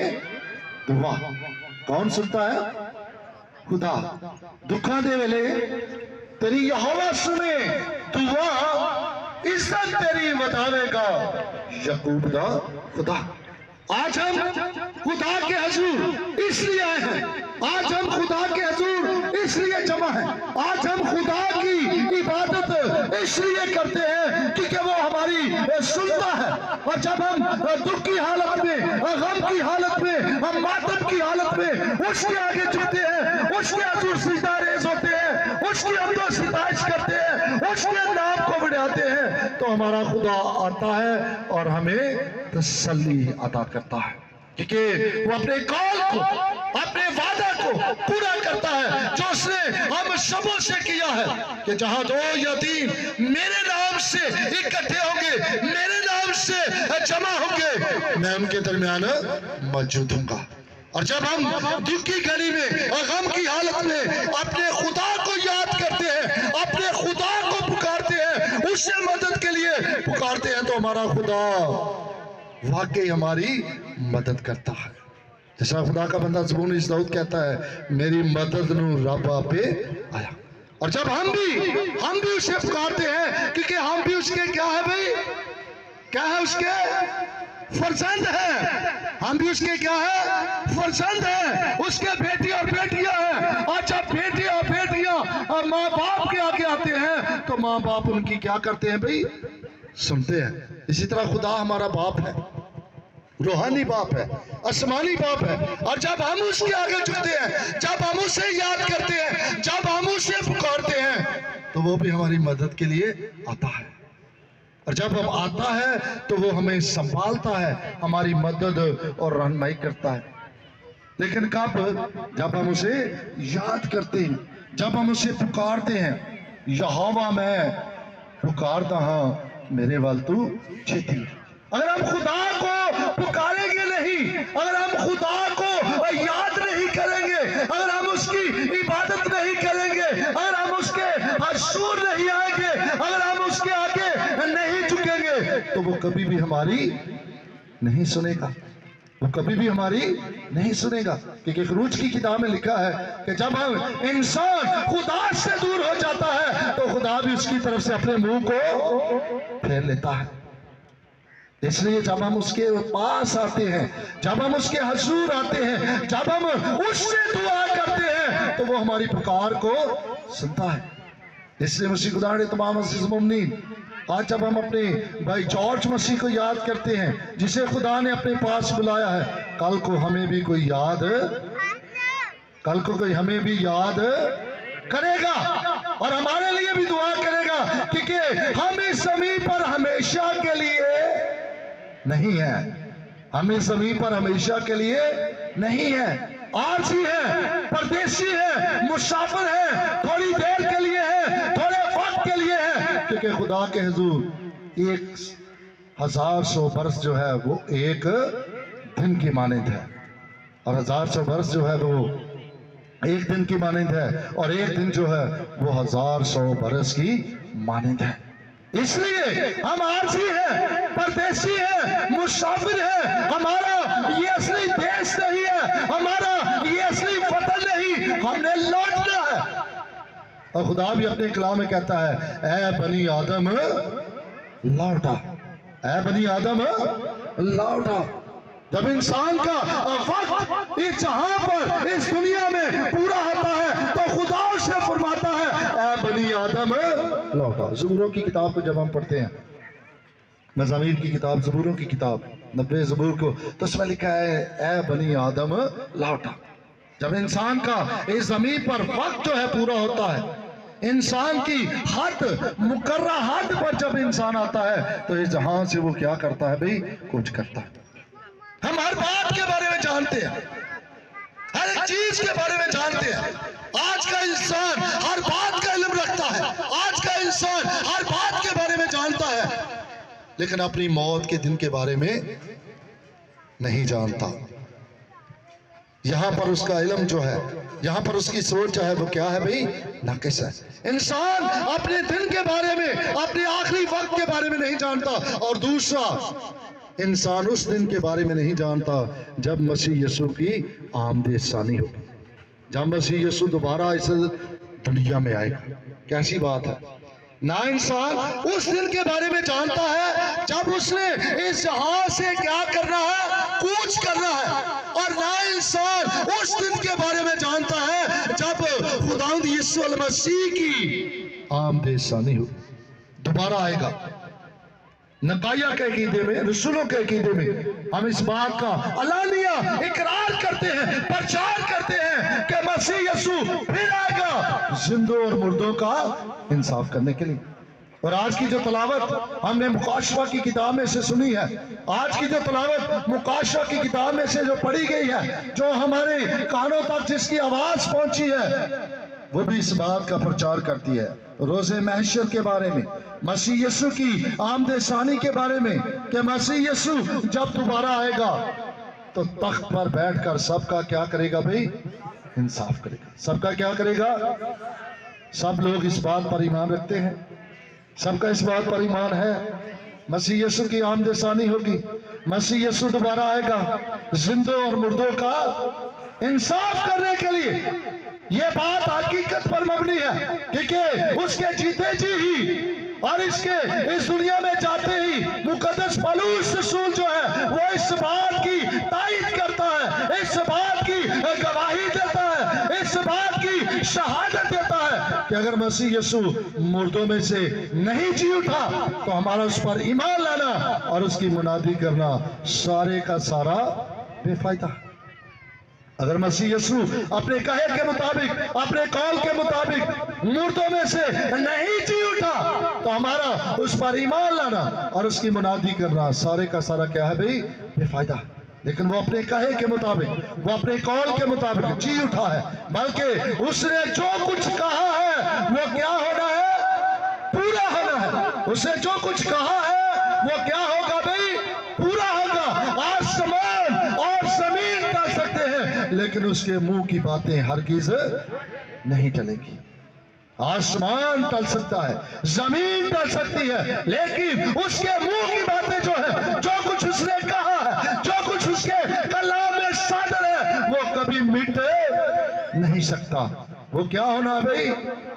दुआ। कौन सुनता है? खुदा। दुखा दे वेले तेरी यहोवा सुने दुआ, इज्जत तेरी बतावेगा यकूब दा खुदा। आज हम खुदा के हुजूर इसलिए आए हैं, आज हम खुदा के हुजूर इसलिए जमा हैं, आज हम खुदा की इबादत इसलिए करते हैं क्योंकि वो हमारी सुनता है। और जब हम दुख की हालत में, गम की हालत में, हम मातम की हालत में उसके आगे झुकते हैं, उसके हुजूर सिजदा रेज़ होते हैं, उसकी हमदो सिताइश करते हैं, उसके नाम को बढ़ाते हैं, तो हमारा खुदा आता है और हमें तसल्ली अता करता है, क्योंकि वो अपने कौल को, अपने वादा को पूरा करता है जो उसने हम सबों से किया है कि जहां दो या तीन मेरे नाम से इकट्ठे होंगे, मेरे नाम से जमा होंगे, मैं उनके दरमियान मौजूद हूंगा। और जब हम दुख की घड़ी में और गम की हालत में अपने खुदा को याद करते हैं, अपने खुदा को पुकारते हैं, उससे मदद के लिए पुकारते हैं, तो हमारा खुदा वाकई हमारी मदद करता है। जैसा खुदा का बंदा ज़बूर 20 दाऊद कहता है, मेरी मदद नू रब आपे आया। और जब हम भी उसे पुकारते हैं, क्योंकि हम भी उसके क्या है भाई, क्या है, उसके फर्जंद है, हम भी उसके क्या है, फर्जंद है, उसके बेटी और बेटियां हैं। और जब बेटी और बेटियां माँ बाप के आगे आते हैं तो माँ बाप उनकी क्या करते हैं भाई, सुनते हैं। इसी तरह खुदा हमारा बाप है, रूहानी बाप है, आसमानी बाप है। और जब हम उसके आगे झुकते हैं, जब हम उसे याद करते हैं, जब हम उसे पुकारते हैं, तो वो भी हमारी मदद के लिए आता है। और जब हम आता है तो वो हमें संभालता है, हमारी मदद और रहनुमाई करता है। लेकिन कब? जब हम उसे याद करते हैं, जब हम उसे पुकारते हैं, यहोवा मैं पुकारता हाँ, मेरे वाल तू छेती। अगर हम खुदा को पुकारेंगे नहीं, अगर हम खुदा को याद नहीं करेंगे, अगर हम उसकी इबादत नहीं करेंगे, अगर हम उसके हुजूर नहीं आएंगे, अगर हम उसके आगे नहीं झुकेंगे, तो वो कभी भी हमारी नहीं सुनेगा, वो कभी भी हमारी नहीं सुनेगा। क्योंकि खरूज की किताब में लिखा है कि जब हम इंसान खुदा से दूर हो जाता है तो खुदा भी उसकी तरफ से अपने मुंह को फेर लेता है। इसलिए जब हम उसके पास आते हैं, जब हम उसके हुजूर आते हैं, जब हम उससे दुआ करते हैं, तो वो हमारी पुकार को सुनता है। इसलिए मसीह खुदा ने तमाम अज़ीज़ मोमिनीन, आज जब हम अपने भाई जॉर्ज मसीह को याद करते हैं, जिसे खुदा ने अपने पास बुलाया है, कल को हमें भी कोई याद, कल को कोई हमें भी याद करेगा और हमारे लिए भी दुआ करेगा, क्योंकि हम इस ज़मीन पर हमेशा के लिए नहीं है, हम इस ज़मीन पर हमेशा के लिए नहीं है, आरजी है, परदेशी है, मुसाफिर है, थोड़ी देर के लिए है, थोड़े वक्त के लिए है, क्योंकि खुदा के हुजूर 1000 बरस जो है वो एक दिन की मानंद है, और 1000 बरस जो है वो एक दिन की मानंद है, और एक दिन जो है वो 1000 बरस की मानंद है। इसलिए हम आरजी हैं, परदेशी हैं, मुसाफिर हैं। हमारा ये असली देश नहीं है, हमारा ये असली वतन नहीं, हमने लौटना है। और खुदा भी अपने कलाम में कहता है, ऐ बनी आदम लौटा, ऐ बनी आदम लौटा। जब इंसान का वक्त इस जहां पर, इस दुनिया में पूरा होता है, तो खुदा उसे फरमाता है, ऐ बनी आदम लौटा। ज़बूरों की किताब को जब हम पढ़ते हैं, मज़ामीर की किताब, ज़बूरों की किताब 90 ज़बूर को, तो उसमें लिखा है, ऐ बनी आदम लौटा। जब इंसान का इस ज़मीन पर वक्त जो है पूरा होता है, इंसान की हद, मुकर्रर हद पर जब इंसान आता है, तो इस जहां से वो क्या करता है भाई? कुछ करता है। हम हर बात के बारे में जानते हैं, हर एक चीज के बारे में जानते हैं। आज का इंसान हर बात का इल्म रखता है, आज का इंसान हर बात के बारे में जानता है, लेकिन अपनी मौत के दिन के बारे में नहीं जानता। यहां पर उसका इल्म जो है, यहां पर उसकी सोच जो है वो क्या है भाई? नाकिस है। इंसान अपने दिन के बारे में, अपने आखिरी वक्त के बारे में नहीं जानता। और दूसरा, इंसान उस दिन के बारे में नहीं जानता जब मसीह यीशु की आमद सानी होगी, जब मसीह यीशु दोबारा इस दुनिया में आएगा। कैसी बात है। ना इंसान उस दिन के बारे में जानता है जब उसने इस जहां से क्या करना है? कूच करना है। और ना इंसान उस दिन के बारे में जानता है जब खुदावंद यीशु अल मसीह की आमद सानी हो, दोबारा आएगा। नबाया के अकीदे में, रसूलों के अकीदे में हम इस बात का अलानिया इकरार करते हैं, प्रचार करते हैं कि मसीह यीशु फिर आएगा जिंदों और मुर्दों का इंसाफ करने के लिए। और आज की जो तलावत हमने मुकाशवा की किताब में से सुनी है, आज की जो तलावत मुकाशवा की किताब में से जो पढ़ी गई है, जो हमारे कानों तक जिसकी आवाज पहुंची है, वो भी इस बात का प्रचार करती है, रोज़े महशर के बारे में, मसीह यीशु की आमद सानी के बारे में, कि मसीह यीशु जब दोबारा आएगा तो तख्त पर बैठकर सबका क्या करेगा भाई? इंसाफ करेगा। सबका क्या करेगा? सब लोग इस बात पर ईमान रखते हैं, सबका इस बात पर ईमान है। मसीह यीशु की आमद सानी होगी, मसीह यीशु दोबारा आएगा जिंदों और मुर्दों का इंसाफ करने के लिए। यह बात हकीकत पर मबनी है, क्योंकि उसके जीते जी ही और इसके इस दुनिया में जाते ही मुकद्दस पौलुस रसूल जो है वो इस बात की तायीद करता है, इस बात की गवाही देता है, इस बात की शहादत देता है कि अगर मसीह यीशु मुर्दों में से नहीं जी उठा तो हमारा उस पर ईमान लाना और उसकी मुनादी करना सारे का सारा बेफायदा। अगर मसीह यीशु अपने कहे के मुताबिक, अपने कौल के मुताबिक मुर्दों में से नहीं जी उठा तो हमारा उस पर ईमान लाना और उसकी मुनादी करना सारे का सारा क्या है भाई? बेफायदा। लेकिन वो अपने कहे के मुताबिक, वो अपने कौल के मुताबिक जी उठा है, बल्कि उसने जो कुछ कहा है वो क्या होना है? पूरा होना है। उसने जो कुछ कहा है वो क्या होगा भाई? पूरा होगा। आसमान और जमीन टल सकते हैं, लेकिन उसके मुंह की बातें हरगिज नहीं टलेगी। आसमान टल सकता है, जमीन टल सकती है, लेकिन उसके मुंह की बातें जो है, जो कुछ उसने कहा है, जो कुछ उसके कलाम में सादर है, वो कभी मिट नहीं सकता। वो क्या होना है भाई?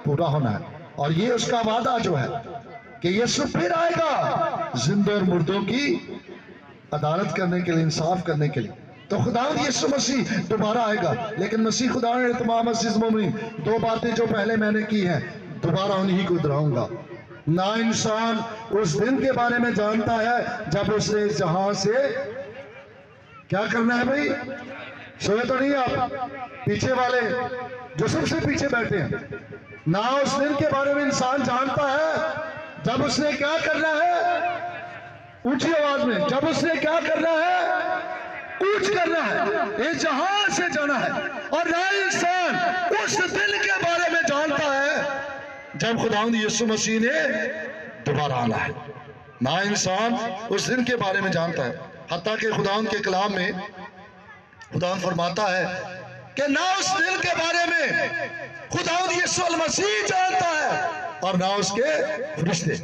पूरा होना है। और ये उसका वादा जो है कि यीशु फिर आएगा जिंदों और मुर्दों की अदालत करने के लिए, इंसाफ करने के लिए। तो खुदावंद यीशु मसीह दोबारा आएगा, लेकिन मसीह खुदा ने तमाम अज़ीज़ मोमिन दो बातें जो पहले मैंने की हैं दोबारा उन्हीं को दोहराऊंगा। ना इंसान उस दिन के बारे में जानता है जब उसने इस जहां से क्या करना है भाई? सोए तो नहीं आप पीछे वाले जो सबसे पीछे बैठे हैं? ना उस दिन के बारे में इंसान जानता है जब उसने क्या करना है? ऊंची आवाज में, जब उसने क्या करना है? कूच करना है, इस जहां से जाना है। और ना इंसान उस दिन के बारे में जानता है जब खुदावंद यीशु मसीह ने दोबारा आना है। ना इंसान उस दिन के बारे में जानता है। हत्ता के खुदावंद के कलाम में खुदावंद फरमाता है कि ना उस दिन के बारे में खुदावंद यीशु मसीह जानता है और ना उसके फरिश्ते,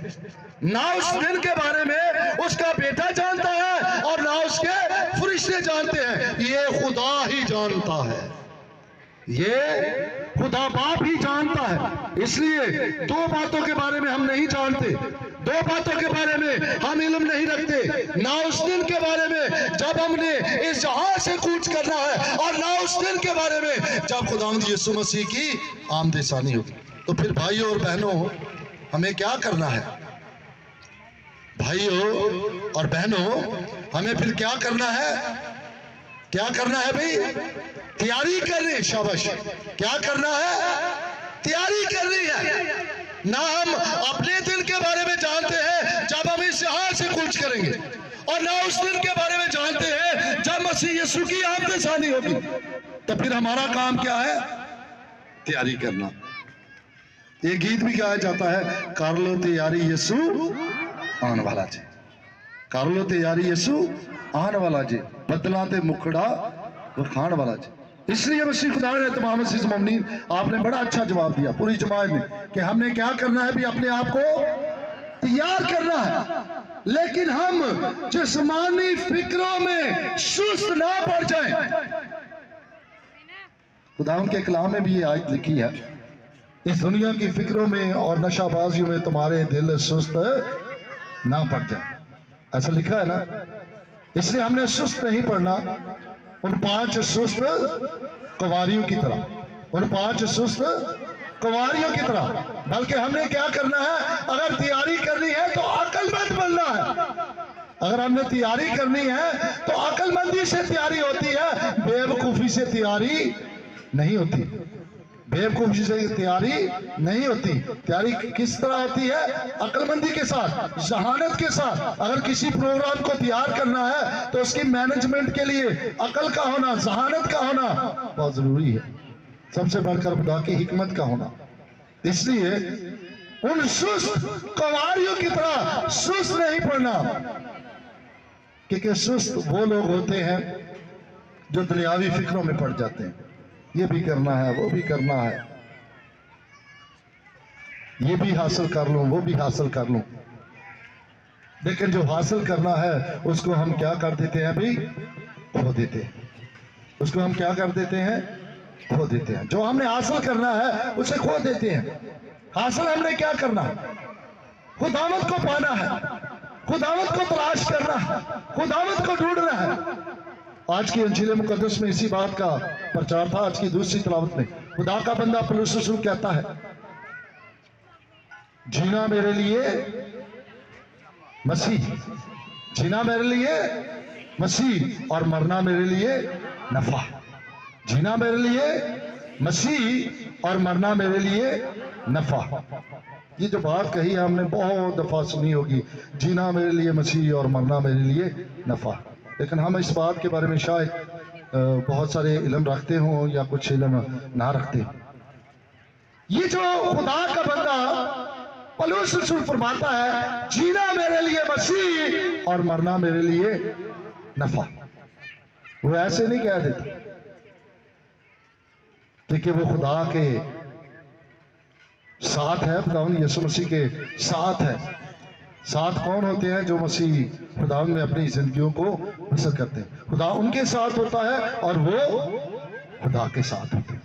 ना उस दिन के बारे में उसका बेटा जानता है और ना उसके फरिश्ते जानते हैं। ये खुदा ही जानता है, ये खुदा बाप ही जानता है। इसलिए दो बातों के बारे में हम नहीं जानते, दो बातों के बारे में हम इल्म नहीं रखते, ना उस दिन के बारे में जब हमने इस जहां से कूच करना है और ना उस दिन के बारे में जब खुदावंद यीशु मसीह की आमद-ए-सानी होगी। तो फिर भाइयों और बहनों, हमें क्या करना है? भाइयों और बहनों, हमें फिर क्या करना है? क्या करना है भाई? तैयारी करनी। शाबाश। क्या करना है? तैयारी करनी है। ना हम अपने दिन के बारे में जानते हैं जब हम इस जहां से कूच करेंगे, और ना उस दिन के बारे में जानते हैं जब मसीह यीशु की आमद-ए-सानी होगी। तो फिर हमारा काम क्या है? तैयारी करना। एक गीत भी गाया जाता है, कर लो तैयारी यीशु आने वाला जी, कर लो तैयारी यीशु आने वाला जी, बदला ते मुखड़ा वखाण वाला जी। इसलिए मसीह खुदा ने तमाम अज़ीज़ मोमिनीन, आपने बड़ा अच्छा जवाब दिया पूरी जमात ने कि हमने क्या करना है भी, अपने आप को तैयार करना है। लेकिन हम जिस्मानी फिक्रों में सुस्त ना पड़ जाएं। खुदा के कलाम में भी ये आयत लिखी है, इस दुनिया की फिक्रों में और नशाबाजियों में तुम्हारे दिल सुस्त ना पड़ जाए, ऐसा लिखा है ना। इसलिए हमने सुस्त नहीं पड़ना उन 5 सुस्त कुंवारियों की तरह, उन 5 सुस्त कुंवारियों की तरह, बल्कि हमने क्या करना है? अगर तैयारी करनी है तो अक्लमंद बनना है। अगर हमने तैयारी करनी है तो अक्लमंदी से तैयारी होती है, बेवकूफी से तैयारी नहीं होती। बेवकूफी से तैयारी नहीं होती। तैयारी किस तरह होती है? अक्लमंदी के साथ, जहानत के साथ। अगर किसी प्रोग्राम को तैयार करना है तो उसकी मैनेजमेंट के लिए अकल का होना, जहानत का होना बहुत जरूरी है, सबसे बढ़कर खुदा की हिकमत का होना। इसलिए उन सुस्त कुंवारियों की तरह सुस्त नहीं पड़ना, क्योंकि सुस्त वो लोग होते हैं जो दुनियावी फिक्रों में पड़ जाते हैं। ये भी करना है, वो भी करना है, ये भी हासिल कर लूं, वो भी हासिल कर लूं। लेकिन जो हासिल करना है उसको हम क्या कर देते हैं भाई? खो देते हैं। उसको हम क्या कर देते हैं? खो देते हैं। जो हमने हासिल करना है उसे खो देते हैं। हासिल हमने क्या करना है? खुदावंद को पाना है, खुदावंद को तलाश करना है, खुदावंद को ढूंढना है। आज की इंजील मुकद्दस में इसी बात का प्रचार था। आज की दूसरी तिलावत में खुदा का बंदा पौलुस रसूल कहता है, जीना मेरे लिए मसीह, जीना मेरे लिए मसीह और मरना मेरे लिए नफा। जीना मेरे लिए मसीह और मरना मेरे लिए नफा। ये जो बात कही है हमने बहुत दफा सुनी होगी, जीना मेरे लिए मसीह और मरना मेरे लिए नफा। लेकिन हम इस बात के बारे में शायद बहुत सारे इल्म रखते हों या कुछ इल्म ना रखते हों। ये जो खुदा का बंदा पौलुस रसूल फरमाता है, जीना मेरे लिए मसीह और मरना मेरे लिए नफा, वो ऐसे नहीं कह देता, क्योंकि वो खुदा के साथ है, खुदावंद यीशु मसीह के साथ है। साथ कौन होते हैं? जो मसीह खुदावंद में अपनी जिंदगियों को बसर करते हैं। खुदा उनके साथ होता है और वो खुदा के साथ होते हैं।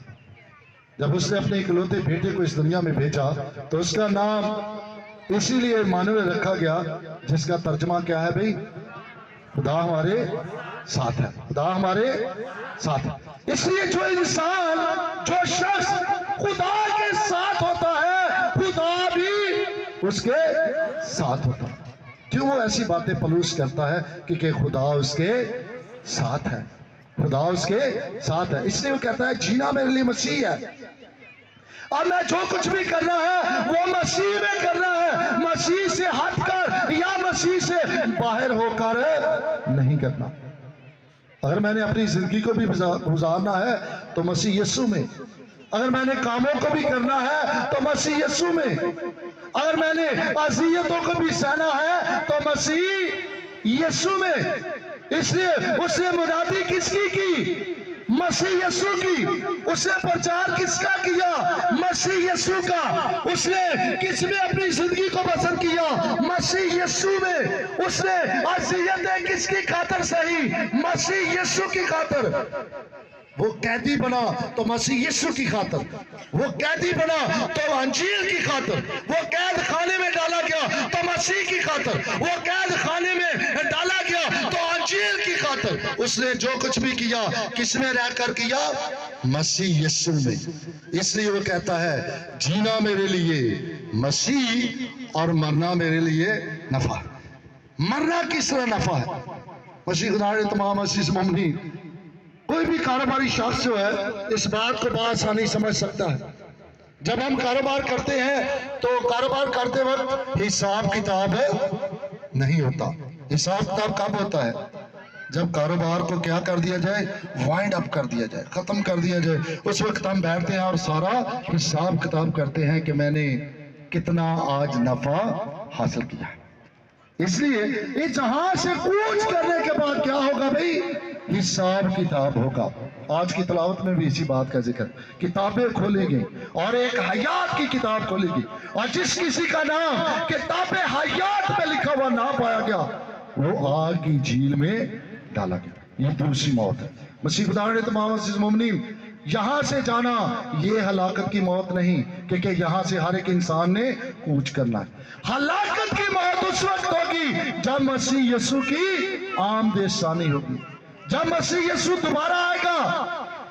जब उसने अपने इकलौते बेटे को इस दुनिया में भेजा तो उसका नाम इसीलिए इम्मानुएल रखा गया, जिसका तर्जमा क्या है भाई? खुदा हमारे साथ है, खुदा हमारे साथ है। इसलिए जो इंसान, जो शख्स खुदा के साथ होता है, खुदा भी उसके साथ होता है। क्यों वो ऐसी बातें पौलुस करता है? क्योंकि खुदा उसके साथ है, खुदा उसके साथ है। इसलिए वो कहता है, जीना मेरे लिए मसीह है और मैं जो कुछ भी करना है वो मसीह में करना है, मसीह से हटकर या मसीह से बाहर होकर नहीं करना। अगर मैंने अपनी जिंदगी को भी गुजारना है तो मसीह यीशु में, अगर मैंने कामों को भी करना है तो मसीह यीशु में, अगर मैंने अज़ियतों को भी सहना है तो मसीह यीशु में। इसलिए उसने मुनादी किसकी की? मसीह यीशु की। उसने प्रचार किसका किया? मसीह यीशु का। उसने किसमें अपनी जिंदगी को बसर किया? मसीह यीशु में। उसने अज़ियतें किसकी खातिर सही? मसीह यीशु की खातिर। वो कैदी बना तो मसीह यीशु की खातिर, वो कैदी बना तो अंजील की खातिर, वो कैद खाने में डाला गया तो मसीह की खातिर, वो कैद खाने में डाला गया तो अंजील की खातिर। उसने जो कुछ भी किया किसमें रहकर किया? मसीह यीशु में। इसलिए वो कहता है जीना मेरे लिए मसीह और मरना मेरे लिए नफा। मरना किस तरह नफा है? मसीह खुदा ने तमाम अज़ीज़ मोमिनीन, कोई भी कारोबारी शख्स जो है इस बात को बआसानी समझ सकता है। जब हम कारोबार करते हैं तो कारोबार करते वक्त हिसाब किताब नहीं होता। हिसाब किताब कब होता है? जब कारोबार को क्या कर दिया जाए? वाइंड अप कर दिया जाए, खत्म कर दिया जाए। उस वक्त हम बैठते हैं और सारा हिसाब किताब करते हैं कि मैंने कितना आज नफा हासिल किया। इसलिए इस जहां से कूच करने के बाद क्या होगा भाई? हिसाब किताब होगा। आज की तलावत में भी इसी बात का जिक्र, किताबें खोलेगी और एक हयात की किताब खोलेगी, और जिस किसी का नाम किताबे हयात में लिखा हुआ ना पाया गया वो आग की झील में डाला गया। ये दूसरी मौत है। मसीह खुदा ने तमाम अज़ीज़ मोमिनीन, यहां से जाना ये हलाकत की मौत नहीं, क्योंकि यहां से हर एक इंसान ने कूच करना है। हलाकत की मौत उस वक्त होगी जब मसीह यीशु की आमद-ए-सानी होगी, जब मसीह यीशु दोबारा आएगा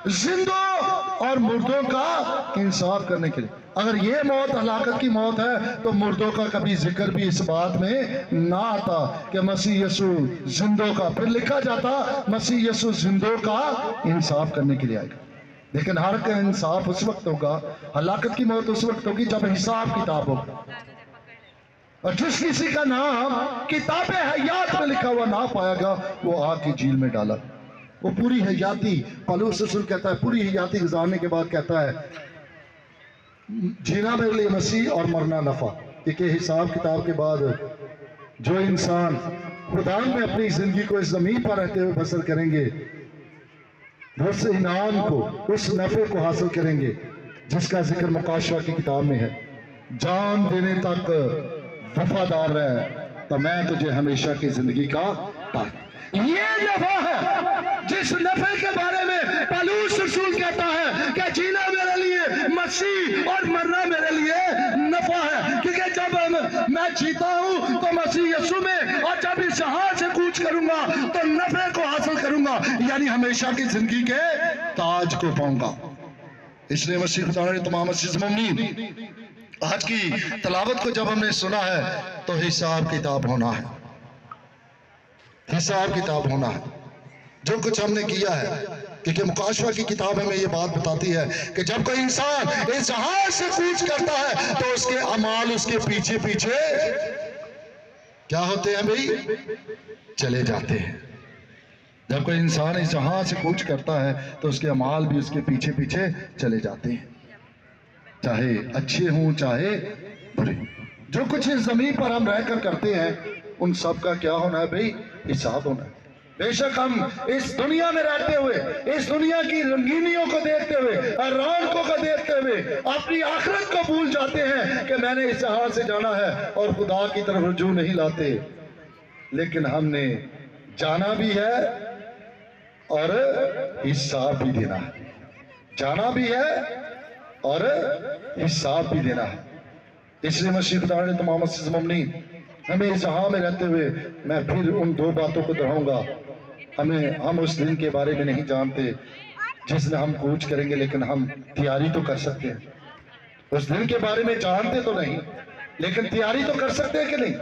जिंदों और मुर्दों का इंसाफ करने के लिए। अगर ये मौत हलाकत की मौत है तो मुर्दों का कभी जिक्र भी इस बात में ना आता कि मसीह यीशु जिंदों का, फिर लिखा जाता मसीह यीशु जिंदों का इंसाफ करने के लिए आएगा। लेकिन हर का इंसाफ उस वक्त होगा, हलाकत की मौत उस वक्त होगी जब हिसाब किताब होगा। और जिस किसी का नाम किताबे हयात में लिखा हुआ ना पाएगा वो आग की झील में डाला। वो पूरी हयाती, पौलुस रसूल कहता है, पूरी हयाती गुजारने के बाद कहता है जीना मेरे लिए मसीह और मरना नफा। क्योंकि हिसाब किताब के बाद जो इंसान खुदा में अपनी जिंदगी को इस जमीन पर रहते हुए बसर करेंगे वो उस इनाम को, उस नफे को हासिल करेंगे जिसका जिक्र मुकाशवा की किताब में है। जान देने तक वफादार रहे तो मैं तुझे हमेशा की जिंदगी का ताज। ये नफा है जिस नफे के बारे में पौलुस रसूल कहता है कि जीना मेरे लिए मसीह और मरना मेरे लिए नफा है। क्योंकि जब मैं जीता हूं तो मसीह यीशु में, और जब इस जहां से कूच करूंगा तो नफे को हासिल करूंगा, यानी हमेशा की जिंदगी के ताज को पाऊंगा। इसलिए मसीह खुदा ने तमाम अज़ीज़ मोमिनीन, आज की तलावत को जब हमने सुना है तो हिसाब किताब होना है, हिसाब किताब होना है जो कुछ हमने किया है। क्योंकि मुकाशवा की किताब हमें ये बात बताती है कि जब कोई इंसान इस जहाज से कूच करता है तो उसके अमाल उसके पीछे पीछे क्या होते हैं भाई? चले जाते हैं। जब कोई इंसान इस जहाज से कूच करता है तो उसके अमाल भी उसके पीछे पीछे चले जाते हैं, चाहे अच्छे हों चाहे बुरे। जो कुछ इस जमीन पर हम रहकर करते हैं उन सब का क्या होना है भाई? हिसाब होना है। बेशक हम इस दुनिया में रहते हुए, इस दुनिया की रंगीनियों को देखते हुए, रौनकों को देखते हुए अपनी आखिरत को भूल जाते हैं कि मैंने इस जहां से जाना है, और खुदा की तरफ रुजू नहीं लाते। लेकिन हमने जाना भी है और हिसाब भी देना है, जाना भी है और हिसाब भी देना है। इसलिए मसीह खुदा ने तमाम अज़ीज़ मोमिनीन, हमें इस जहां में रहते हुए मैं फिर उन दो बातों को दोहराऊंगा। हम उस दिन के बारे में नहीं जानते जिस दिन हम कूच करेंगे, लेकिन हम तैयारी तो कर सकते हैं। उस दिन के बारे में जानते तो नहीं, लेकिन तैयारी तो कर सकते हैं कि नहीं?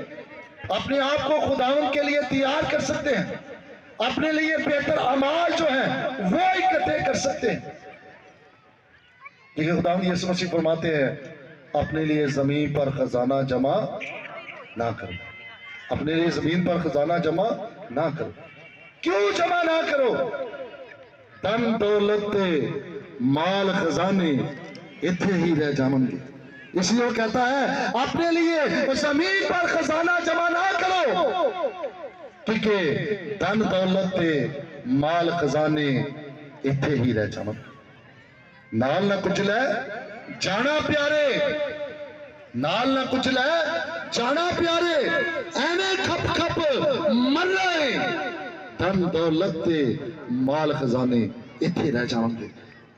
अपने आप को खुदावंद के लिए तैयार कर सकते हैं, अपने लिए बेहतर अमाल जो है वो इकट्ठे कर सकते हैं। ये खुदावंद यीशु मसीह फरमाते हैं, अपने लिए जमीन पर खजाना जमा ना करो, अपने लिए जमीन पर खजाना जमा ना करो। क्यों जमा ना करो? धन दौलत माल खजाने इथे ही रह जावंगे। इसलिए वो कहता है अपने लिए जमीन पर खजाना जमा ना करो, क्योंकि धन दौलत माल खजाने इथे ही रह जावन। नाल ना कुचलै जाना प्यारे, नाल ना कुचलै जाना प्यारे, एवें खप खप मर रहे, धन दौलत माल खजाने इथे रह जाएंगे।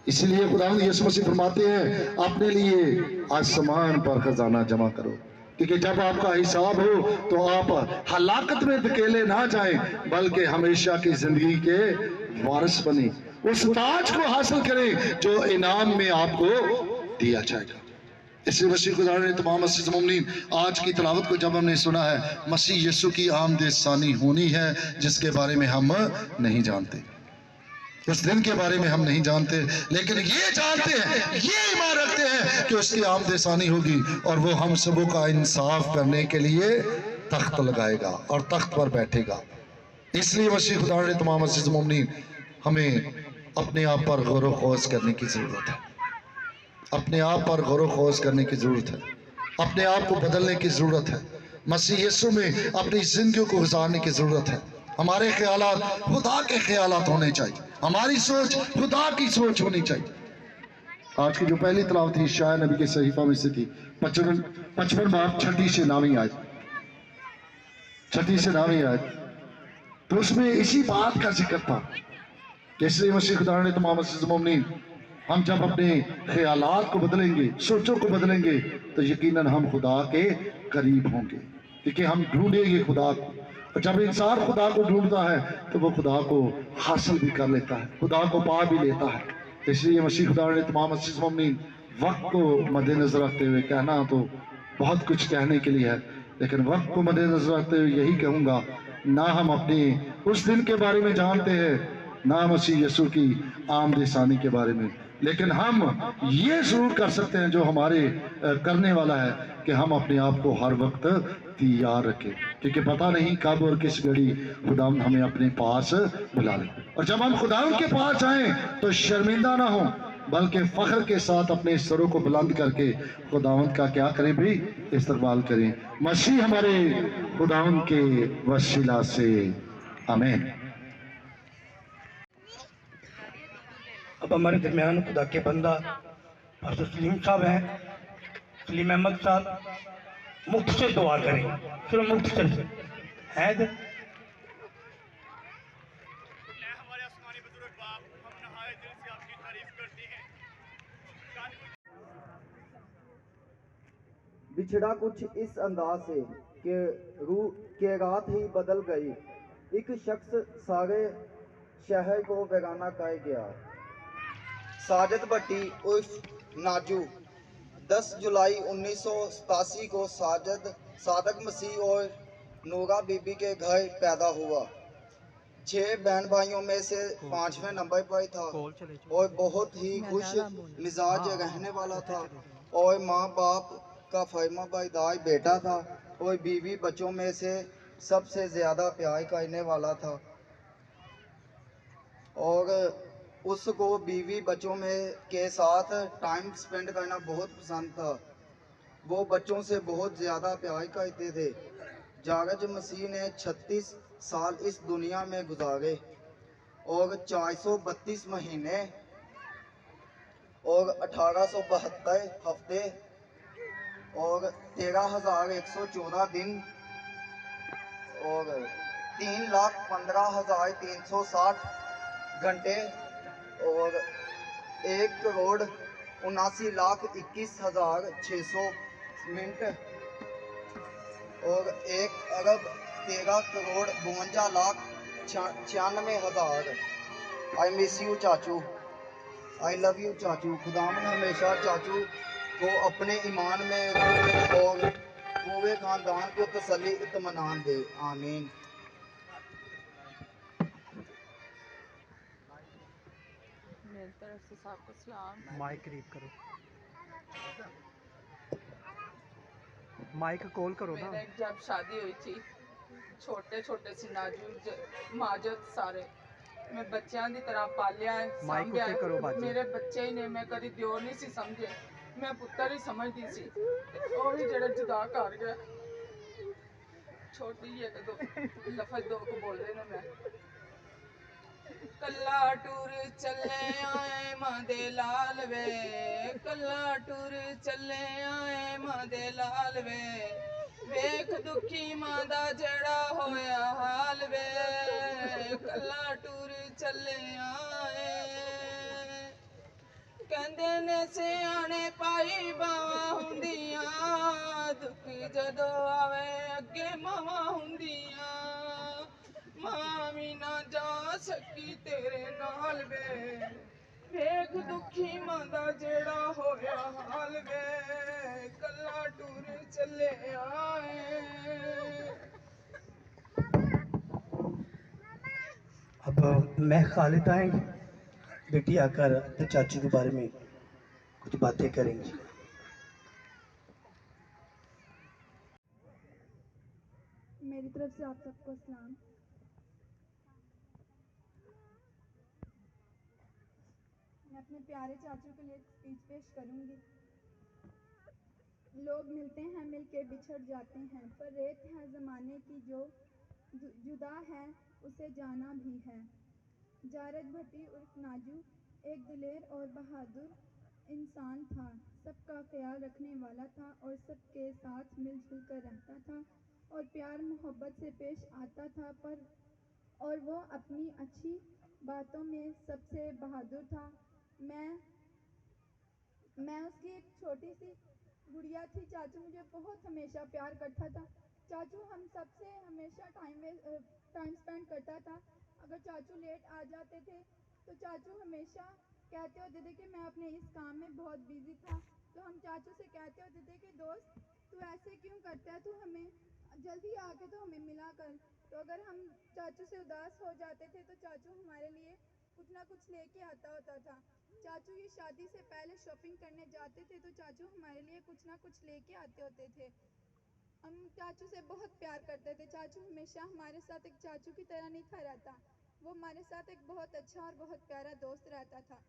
इसलिए खुदा यीशु मसीह फरमाते हैं अपने लिए आसमान पर खजाना जमा करो, क्योंकि जब आपका हिसाब हो तो आप हलाकत में धकेले ना जाएं, बल्कि हमेशा की जिंदगी के वारिस बने, उस ताज को हासिल करें जो इनाम में आपको दिया जाएगा। इसलिए मसीह खुदा ने तमाम मसीह मोमिनीन आज की तिलावत को जब हमने सुना है, मसीह यीशु की आमद सानी होनी है जिसके बारे में हम नहीं जानते, उस दिन के बारे में हम नहीं जानते, लेकिन ये जानते हैं, ये ईमान रखते हैं कि उसकी आमद सानी होगी और वो हम सबों का इंसाफ करने के लिए तख्त लगाएगा और तख्त पर बैठेगा। इसलिए मसीह खुदा ने तमाम मसीह मोमिनीन हमें अपने आप पर गौर ख़ौस करने की ज़रूरत है, अपने आप पर गौर ख़ौस करने की ज़रूरत है, अपने आप को बदलने की ज़रूरत है, मसीह यीशु में अपनी ज़िंदगी को गुजारने की ज़रूरत है। हमारे ख्यालात खुदा के ख्यालात होने चाहिए, हमारी सोच खुदा की सोच होनी चाहिए। आज की जो पहली तलावत थी शायद नबी के सहीफा में से थी 55 बाब 6 से 9 आयत, 6 से 9 आयत, तो उसमें इसी बात का जिक्र था। इसलिए मसीह खुदा ने तमाम मोमिनीन हम जब अपने ख्यालात को बदलेंगे, सोचों को बदलेंगे, तो यकीनन हम खुदा के करीब होंगे, क्योंकि हम ढूंढेंगे खुदा को। और जब इंसान खुदा को ढूंढता है तो वो खुदा को हासिल भी कर लेता है, खुदा को पा भी लेता है। इसलिए मसीह खुदा ने तमाम मोमिनीन वक्त को मद्देनजर रखते हुए, कहना तो बहुत कुछ कहने के लिए है, लेकिन वक्त को मद्देनजर रखते हुए यही कहूँगा, ना हम अपने उस दिन के बारे में जानते हैं, ना मसीह यीशु की आमद सानी के बारे में, लेकिन हम ये जरूर कर सकते हैं जो हमारे करने वाला है, कि हम अपने आप को हर वक्त तैयार रखें, क्योंकि पता नहीं कब और किस घड़ी खुदावंद हमें अपने पास बुला ले। और जब हम खुदावंद के पास आएं तो शर्मिंदा ना हो, बल्कि फख्र के साथ अपने सरों को बुलंद करके खुदावंद का क्या करें भी, इस्तकबाल करें। मसीह हमारे खुदावंद के वसीला से आमीन। अब हमारे दरमियान खुदा के बंदा पास्टर सलीम साहब हैं, सलीम अहमद साहब मुफ्त से दुआ करेंगे, सिर्फ मुफ्त से है। हमारे आसमानी बुजुर्ग बाप, हम नहायत दिल से आपकी तारीफ करते हैं। बिछड़ा कुछ इस अंदाज से कि रूह के रात ही बदल गई, एक शख्स सारे शहर को वीराना कर गया। साजिद भट्टी उर्फ नाजू 10 जुलाई 1987 को सादक मसीह और नूरा बीबी के घर पैदा हुआ। 6 बहन भाइयों में से 5वें नंबर पर था और बहुत ही खुश मिजाज रहने वाला था और माँ बाप का फरमाबरदार बेटा था और बीवी बच्चों में से सबसे ज़्यादा प्यार करने वाला था और उसको बीवी बच्चों में के साथ टाइम स्पेंड करना बहुत पसंद था। वो बच्चों से बहुत ज़्यादा प्यार करते थे। जारज मसीह ने 36 साल इस दुनिया में गुजारे और 432 महीने और 1872 हफ्ते और 13,114 दिन और 3,15,360 घंटे और 1,79,21,600 मिनट और 1,13,52,96,000। आई मिस यू चाचू, आई लव यू चाचू। खुदावन हमेशा चाचू को अपने ईमान में और पूरे खानदान को तसल्ली इत्मीनान दे, आमीन। मेरी तरफ से सबको सलाम। माइक करीब करो, माइक कॉल करो ना। मेरे जब शादी हुई थी ਛੋਟੇ ਛੋਟੇ ਸੀ ਨਾਜ਼ੁਕ ਮਾਜਦ ਸਾਰੇ ਮੈਂ ਬੱਚਿਆਂ ਦੀ ਤਰ੍ਹਾਂ ਪਾਲਿਆ ਹੈ, ਸਾਂਭਿਆ ਹੈ। ਮੇਰੇ ਬੱਚੇ ਹੀ ਨੇ, ਮੈਂ ਕਦੀ ਦਿਓ ਨਹੀਂ ਸੀ ਸਮਝੇ, ਮੈਂ ਪੁੱਤਰ ਹੀ ਸਮਝਦੀ ਸੀ। ਤੇ ਉਹ ਵੀ ਜਿਹੜਾ ਜੁਦਾ ਕਰ ਗਿਆ। ਛੋਟੀ ਇੱਕ ਦੋ ਲਫ਼ਜ਼ ਦੋ ਕੁ ਬੋਲੇ ਨੇ ਮੈਂ। ਕੱਲਾ ਟੁਰ ਚੱਲੇ ਆਏ ਮਾਂ ਦੇ ਲਾਲ ਵੇ, ਕੱਲਾ ਟੁਰ ਚੱਲੇ ਆਏ ਮਾਂ ਦੇ ਲਾਲ ਵੇ, ਵੇਖ ਦੁਖੀ ਮਾਂ ਦਾ ਜਿਹੜਾ ਹੋਇਆ ਹਾਲ ਵੇ, ਕੱਲਾ ਟੁਰ ਚੱਲੇ ਆਏ। ਕਹਿੰਦੇ ਨੇ ਸਿਆਣੇ ਪਾਈ ਬਾਵਾਂ ਹੁੰਦੀਆਂ, ਦੁੱਖ ਜਦੋਂ ਆਵੇ ਅੱਗੇ ਮਾਵਾਂ ਹੁੰਦੀਆਂ, ਮਾਂ ਵੀ ਨਾ ਜਾ ਸਕੀ ਤੇਰੇ ਨਾਲ ਵੇ, ਵੇਖ ਦੁਖੀ ਮਾਂ ਦਾ ਜਿਹੜਾ ਹੋਇਆ ਹਾਲ ਵੇ, ਕੱਲਾ ਟੁਰ ਚੱਲੇ ਆਏ। अब मैं खालिद आएंगे, बेटी आकर अपने चाचू के बारे में कुछ बातें करेंगी। मेरी तरफ से आप सबको सलाम। मैं अपने प्यारे चाचू के लिए एक स्पीच पेश करूंगी। लोग मिलते हैं मिलके बिछड़ जाते हैं, पर रेत है ज़माने की जो जुदा है उसे जाना भी है। जारद भट्टी उर्फ नाजू एक दिलेर और बहादुर इंसान था, सबका ख्याल रखने वाला था और सबके साथ मिलजुल कर रहता था और प्यार मोहब्बत से पेश आता था। और वो अपनी अच्छी बातों में सबसे बहादुर था। मैं उसकी एक छोटी सी गुड़िया थी। चाचू मुझे बहुत हमेशा प्यार करता था। चाचू हम सबसे हमेशा टाइम स्पेंड करता था। अगर चाचू लेट आ जाते थे तो चाचू हमेशा कहते होते थे कि मैं अपने इस काम में बहुत बिजी था, तो हम चाचू से कहते होते थे कि दोस्त तू ऐसे क्यों करता है, तू हमें जल्दी आके तो हमें मिला कर। तो अगर हम चाचू से उदास हो जाते थे तो चाचू हमारे लिए कुछ ना कुछ लेके आता होता था। चाचू ये शादी से पहले शॉपिंग करने जाते थे तो चाचू हमारे लिए कुछ ना कुछ लेके आते होते थे। हम चाचू से बहुत प्यार करते थे। चाचू हमेशा हमारे साथ एक चाचू की तरह नहीं था रहता, वो हमारे साथ एक बहुत अच्छा और बहुत प्यारा दोस्त रहता था।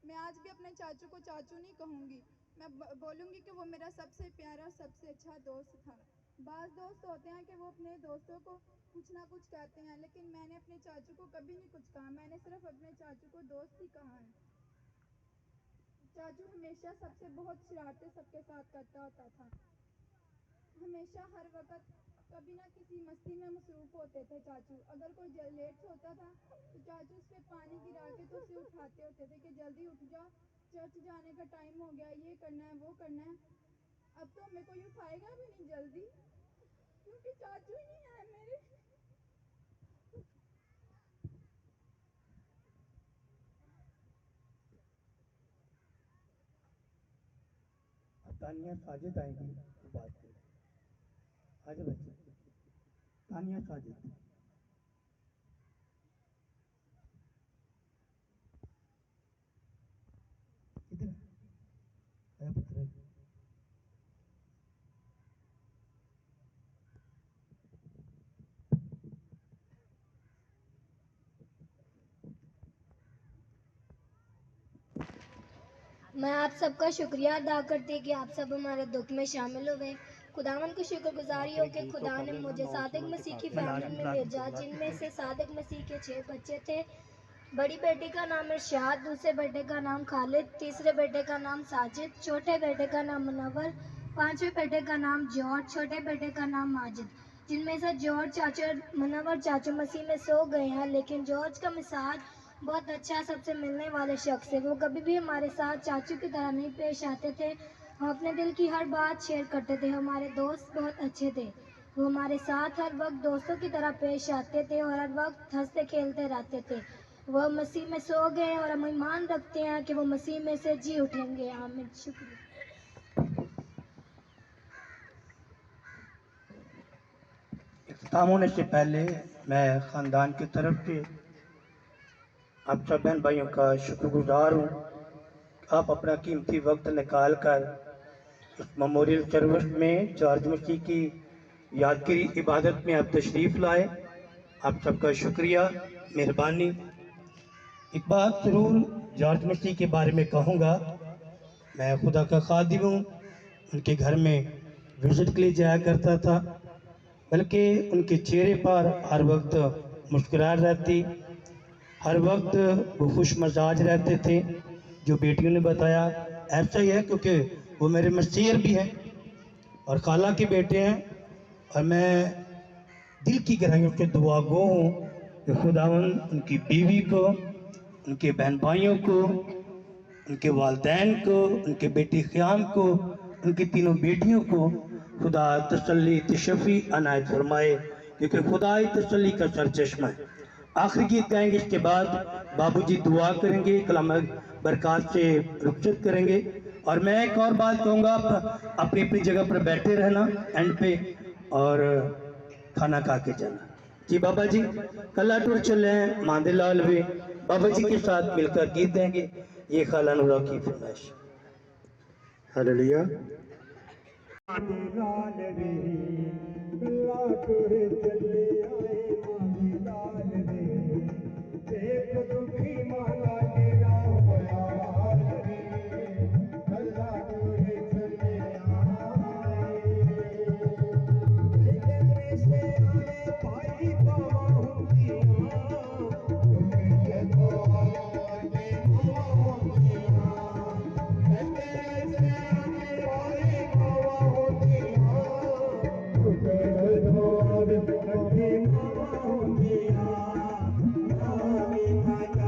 मैं आज भी अपने चाचू को चाचू नहीं कहूँगी, मैं बोलूँगी कि वो मेरा सबसे प्यारा सबसे अच्छा दोस्त था। बाज़ दोस्त होते हैं कि वो अपने दोस्तों को कुछ ना कुछ कहते हैं, लेकिन मैंने अपने चाचू को कभी नहीं कुछ कहा, मैंने सिर्फ अपने चाचू को दोस्त ही कहा है। चाचू हमेशा सबसे बहुत शरारतें सबके साथ करता होता था। हमेशा हर वक्त कभी ना किसी मस्ती में मसरूफ़ होते थे चाचू। अगर कोई लेट होता था तो चाचू उस पर पानी गिरा के तो उसे उठाते होते थे कि जल्दी उठ जा, चर्च जाने का टाइम हो गया, ये करना है वो करना है। अब तो हमें कोई उठाएगा भी नहीं जल्दी, क्योंकि चाचू ही नहीं है मेरे। तानिया साजिद आएंगी तो बात करें। आगे बच्चे, तानिया साजिद। किधर है पुत्र? मैं आप सबका शुक्रिया अदा करती कि आप सब हमारे दुख में शामिल हुए। खुदावन को शुक्रगुजारी हो कि खुदा ने मुझे सादिक मसीह की फैमिली में भेजा, जिनमें से सादिक मसीह के 6 बच्चे थे। बड़ी बेटी का नाम इरशाद, दूसरे बेटे का नाम खालिद, तीसरे बेटे का नाम साजिद, चौथे बेटे का नाम मुनव्वर, 5वें बेटे का नाम जॉर्ज, छोटे बेटे का नाम माजिद। जिनमें से जॉर्ज चाचा मुनव्वर चाचू मसीह में सो गए हैं, लेकिन जॉर्ज का मिजाज बहुत अच्छा, सबसे मिलने वाले शख्स है। वो कभी भी हमारे साथ चाचू की तरह नहीं पेश आते थे। हम अपने दिल की हर बात शेयर करते थे। हमारे दोस्त बहुत अच्छे थे। वो हमारे साथ हर वक्त दोस्तों की तरह पेश आते थे और हर वक्त हंसते खेलते रहते थे। वह मसीह में सो गए और हम ईमान रखते हैं कि वो मसीह में से जी उठेंगे। आमीन। शुक्रिया। इख्तिताम होने से पहले मैं ख़ानदान की तरफ से आप सब बहन भाइयों का शुक्रगुजार हूँ। आप अपना कीमती वक्त निकाल कर इस मेमोरियल सर्विस में जॉर्ज मसीह की यादगिरी इबादत में आप तशरीफ़ लाए। आप सबका शुक्रिया, मेहरबानी। एक बात ज़रूर जॉर्ज मसीह के बारे में कहूँगा। मैं खुदा का खादिम हूँ, उनके घर में विजिट के लिए जाया करता था, बल्कि उनके चेहरे पर हर वक्त मुस्कुराहट रहती, हर वक्त वो खुश मजाज रहते थे। जो बेटियों ने बताया ऐसा ही है, क्योंकि वो मेरे मसीर भी हैं और खाला के बेटे हैं, और मैं दिल की गहराइयों से दुआ गो हूँ कि खुदावंद उनकी बीवी को, उनके बहन भाइयों को, उनके वालदैन को, उनके बेटी ख़याम को, उनकी तीनों बेटियों को खुदा तसल्ली तशफ़ी अनायत फरमाए, क्योंकि खुदा ही तसल्ली का सरचश्मा है। आखिरी गीत गाएंगे, इसके बाद बाबूजी दुआ करेंगे, कलाम बरकत से रुखसत करेंगे। और मैं एक और बात कहूँगा, अपनी अपनी जगह पर बैठे रहना एंड पे, और खाना खा के जाना। जी बाबा जी, कला टूर चले हैं मांदे लाल भी बाबा जी के साथ मिलकर गीत देंगे। ये खाला नूरा की फरमाइश। हालेलुया। Thank you.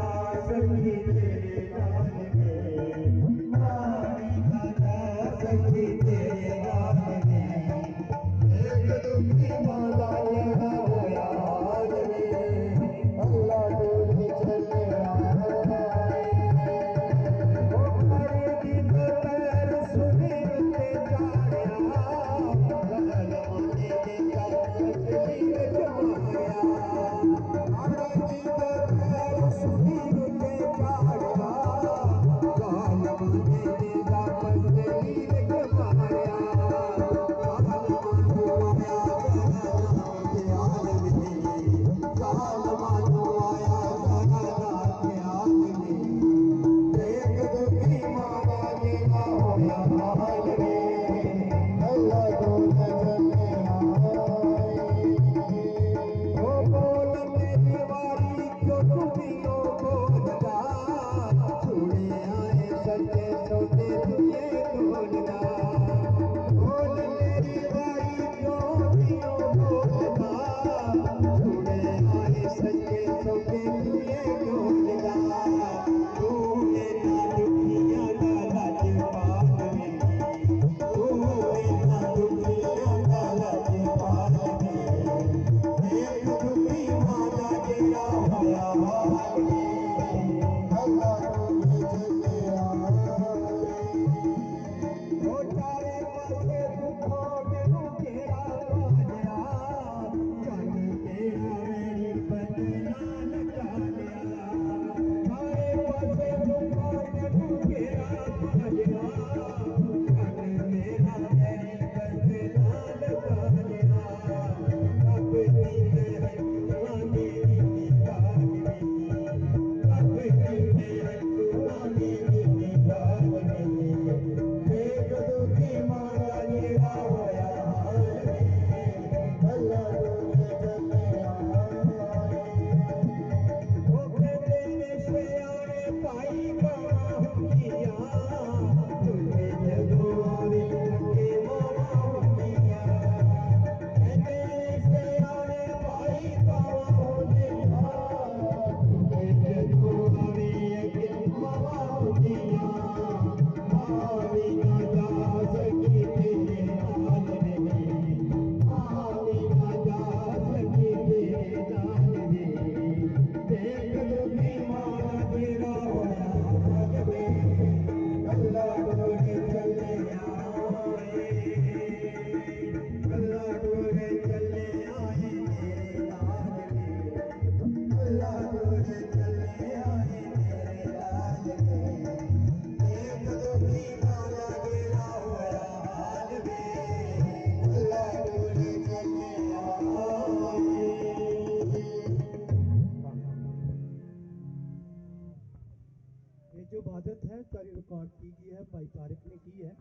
की है, भाई तारिक ने की है।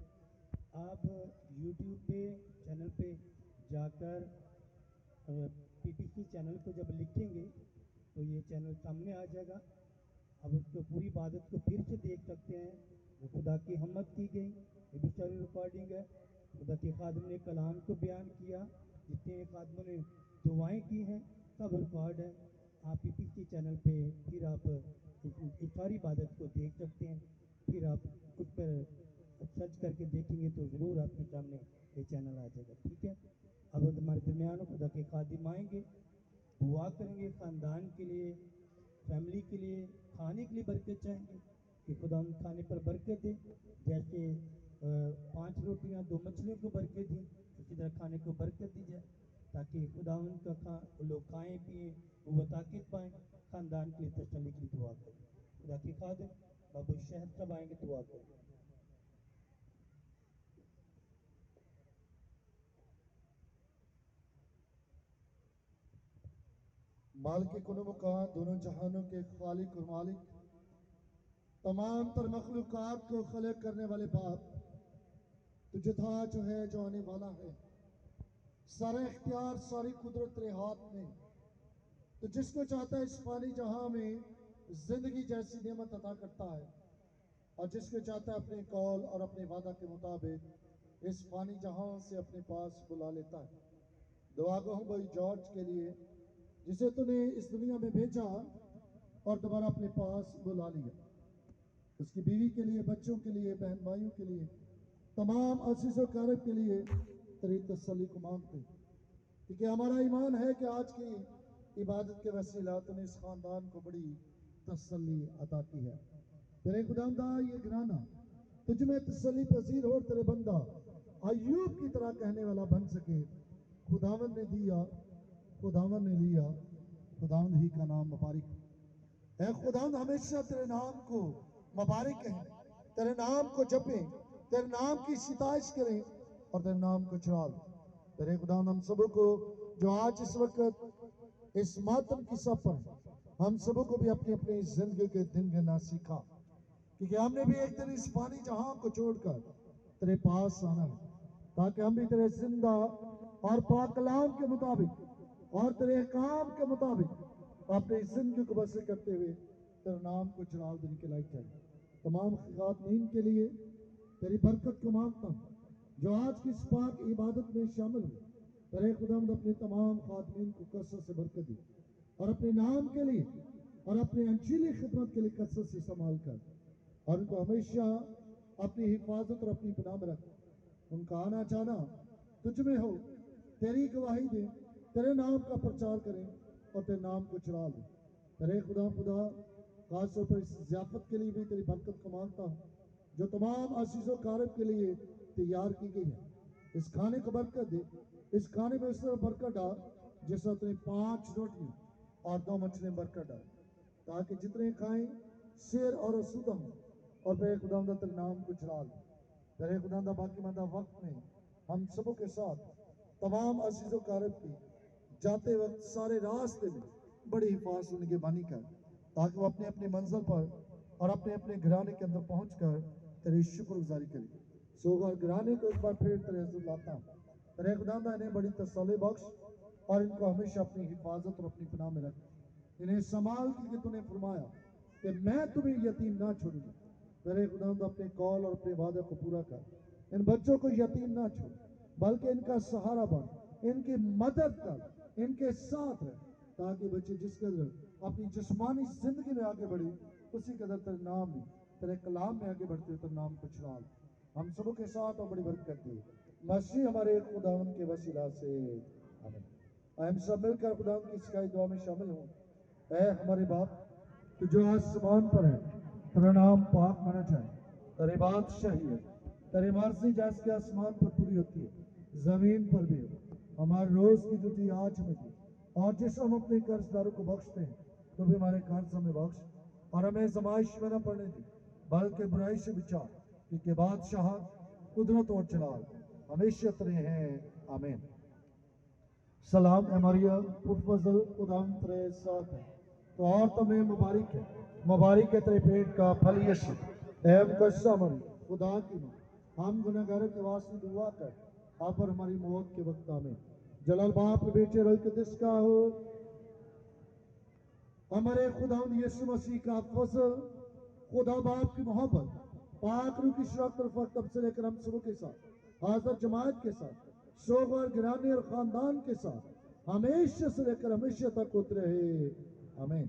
आप यूट्यूब पे चैनल पे जाकर पीटीसी चैनल को जब लिखेंगे तो ये चैनल सामने आ जाएगा। अब उसको पूरी इबादत को फिर से देख सकते हैं। वो खुदा की हमद की गई, ये भी सारी रिकॉर्डिंग है। खुदा के खादिम ने कलाम को बयान किया, जितने खादिमों ने दुआएं की हैं सब रिकॉर्ड है। आप पीटीसी चैनल पे फिर आप इस सारी इबादत को देख सकते हैं। फिर आप उस पर सर्च करके देखेंगे तो ज़रूर आपके सामने ये चैनल आ जाएगा। ठीक है, अब हमारे दरमियान खुदा के खादिम आएंगे, दुआ करेंगे ख़ानदान के लिए, फैमिली के लिए, खाने के लिए बरकत चाहेंगे कि खुदा उन खाने पर बरकत दे। जैसे 5 रोटियां 2 मछलियों को बरकत दी, इसी तरह खाने को बरकत दी जाए ताकि खुदा उनका लोग खाएँ पिएँ, वो ताकत पाएँ, ख़ानदान के लिए तसल्ली की दुआ करें। खुदा के खादिम बाबू शहर सब आएंगे, दुआ करें। मालिक कुल मकान, दोनों जहानों के खालिक और मालिक, तमाम तर मखलूक़ात को खलक करने वाले बाप, तुझे था जो है जो आने वाला है, सारा इख्तियार सारी कुदरत तेरे हाथ में। तो जिसको चाहता है इस फानी जहां में जिंदगी जैसी नेमत अता करता है, और जिसको चाहता है अपने कौल और अपने वादा के मुताबिक इस फानी जहां से अपने पास बुला लेता है। दुआ गो हूँ भाई जॉर्ज के लिए, जिसे तूने इस दुनिया में भेजा और दोबारा अपने पास बुला लिया। उसकी बीवी के लिए, बच्चों के लिए, बहन भाइयों के लिए, तमाम अजीज़ों कारब के लिए तेरी तसल्ली को मांगते, क्योंकि हमारा ईमान है कि आज की इबादत के वसीला तूने इस ख़ानदान को बड़ी तसल्ली अता की है। तेरे खुदावंदा ये घराना तुझ में तसल्ली पजीर हो और तेरे बंदा अय्यूब की तरह कहने वाला बन सके, खुदावंद ने दिया, खुदावंद ने लिया, खुदावंद ही का नाम मुबारक। ऐ खुदावंद हमेशा तेरे नाम को मुबारक कहें, तेरे नाम को जपें, तेरे नाम की सिताइश करें और तेरे नाम को चढ़ा दें। तेरे खुदावंद हम सबों को जो आज इस वक्त इस मातम की सफर है, हम सबों को भी अपनी अपनी जिंदगी के दिन गिनना सीखा, क्योंकि हमने भी एक दिन इस पानी जहां को छोड़कर तेरे पास आना है, ताकि हम भी तेरे जिंदा और पाक कलाम के मुताबिक और तेरे काम के मुताबिक अपनी जिंदगी को बसर करते हुए तेरे नाम को चढ़ाव देने के लायक है। तमाम खातमीन के लिए तेरी बरकत को मांगता हूँ जो आज की इस पाक इबादत में शामिल हुए। तेरे खुदावंद अपने तमाम खातमीन को कसरत से बरकत दे और अपने नाम के लिए और अपने अंशीली खिदमत के लिए कसरत से संभाल कर और उनको हमेशा अपनी हिफाजत और अपनी पनाह में रख। उनका आना जाना तुझ में हो, तेरी गवाही दे, तेरे नाम का प्रचार करें और तेरे नाम को चढ़ा लें। तेरे खुदा खासतौर पर इस ज़ियाफत के लिए भी तेरी बरकत को मांगता हूँ जो तमाम अजीज़ों कारब के लिए तैयार की गई है। इस खाने को बरकत दे, इस खाने में उस तरह बरकत डाल जिस तरह तेरी 5 रोटियाँ और 2 मछलियाँ बरकत डाल, ताकि जितने खाएं शेर और असूदा हों और तेरे खुदावंद तेरे नाम को चढ़ा लें। तेरे खुदावंद बाकी मादा वक्त में हम सबों के साथ तमाम अजीज़ों कारब की जाते वक्त सारे रास्ते में बड़ी हिफाजत निगहबानी कर, ताकि वो अपने अपने मंजिल पर और अपने अपने घराने के अंदर पहुँच कर तेरी शुक्रगुजारी करें। सोगर घराने को एक बार फिर तेरे हुज़ूर लाता हूँ। तेरे खुदावंद इन्हें बड़ी तसल्ली बख्श और इनको हमेशा अपनी हिफाजत और अपनी पनाह में रख। इन्हें संभाल के तूने फरमाया कि मैं तुम्हें यतीम ना छोड़ूंगा। तेरे खुदावंद अपने कौल और अपने वादे को पूरा कर, इन बच्चों को यतीम ना छोड़, बल्कि इनका सहारा बन, इनकी मदद कर, इनके साथ रह, ताकि बच्चे जिस कदर अपनी जिस्मानी जिंदगी में आगे बढ़े उसी कदर तेरे नाम में, तेरे कलाम में आगे बढ़ते तेरे नाम को चढ़ा। हम सबों के साथ और बड़ी बरकत दे मसीह हमारे खुदावंद के वसीला से, आमीन। हम सब मिलकर खुदावंद की सिखाई दुआ में शामिल हों। ऐ हमारे बाप तू जो आसमान पर है, तेरा नाम पाक माना जाए, तेरी बादशाही है, तेरी मर्जी जैसे आसमान पर पूरी होती है जमीन पर भी हो। हमारे रोज की रोटी आज हमें दे, और जिस हम अपने कर्जदारों को बख्शते हैं तो भी हमारे कर्ज हमें बख्श, और हमें ज़माइश में न पड़ने दे बल्कि बुराई से बचा, क्योंकि बादशाह कुदरत और जलाल हमेशा तेरे हैं, आमीन। सलाम ए मरियम पुरफज़ल खुदावंद तेरे साथ है, तो और तुम्हें मुबारक है, मुबारक है तेरे पेट का फल यीशु। ऐ मुकद्दसा मरियम खुदा की माँ, हम गुनहगारों के वास्ते दुआ कर आप और हमारी मौत के वक्त में जलाल बाप बेटे रोल कदस का हो, हमारे खुदावंद यीशु मसीह का फजल, खुदा बाप की मोहब्बत, पाक रूह की शराकत और फख्र तब से लेकर हम सबों के साथ हाज़िर जमात के साथ शोक और घराने और खानदान के साथ हमेशा से लेकर हमेशा तक उतरे रहे। आमीन।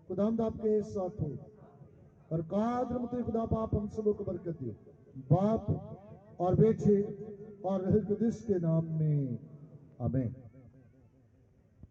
खुदावंद आपके साथ हो और कादर मुझे खुदा बाप हम सबों को बरकत दे, बाप और बेटे और रूह कुदस के नाम में आमीन।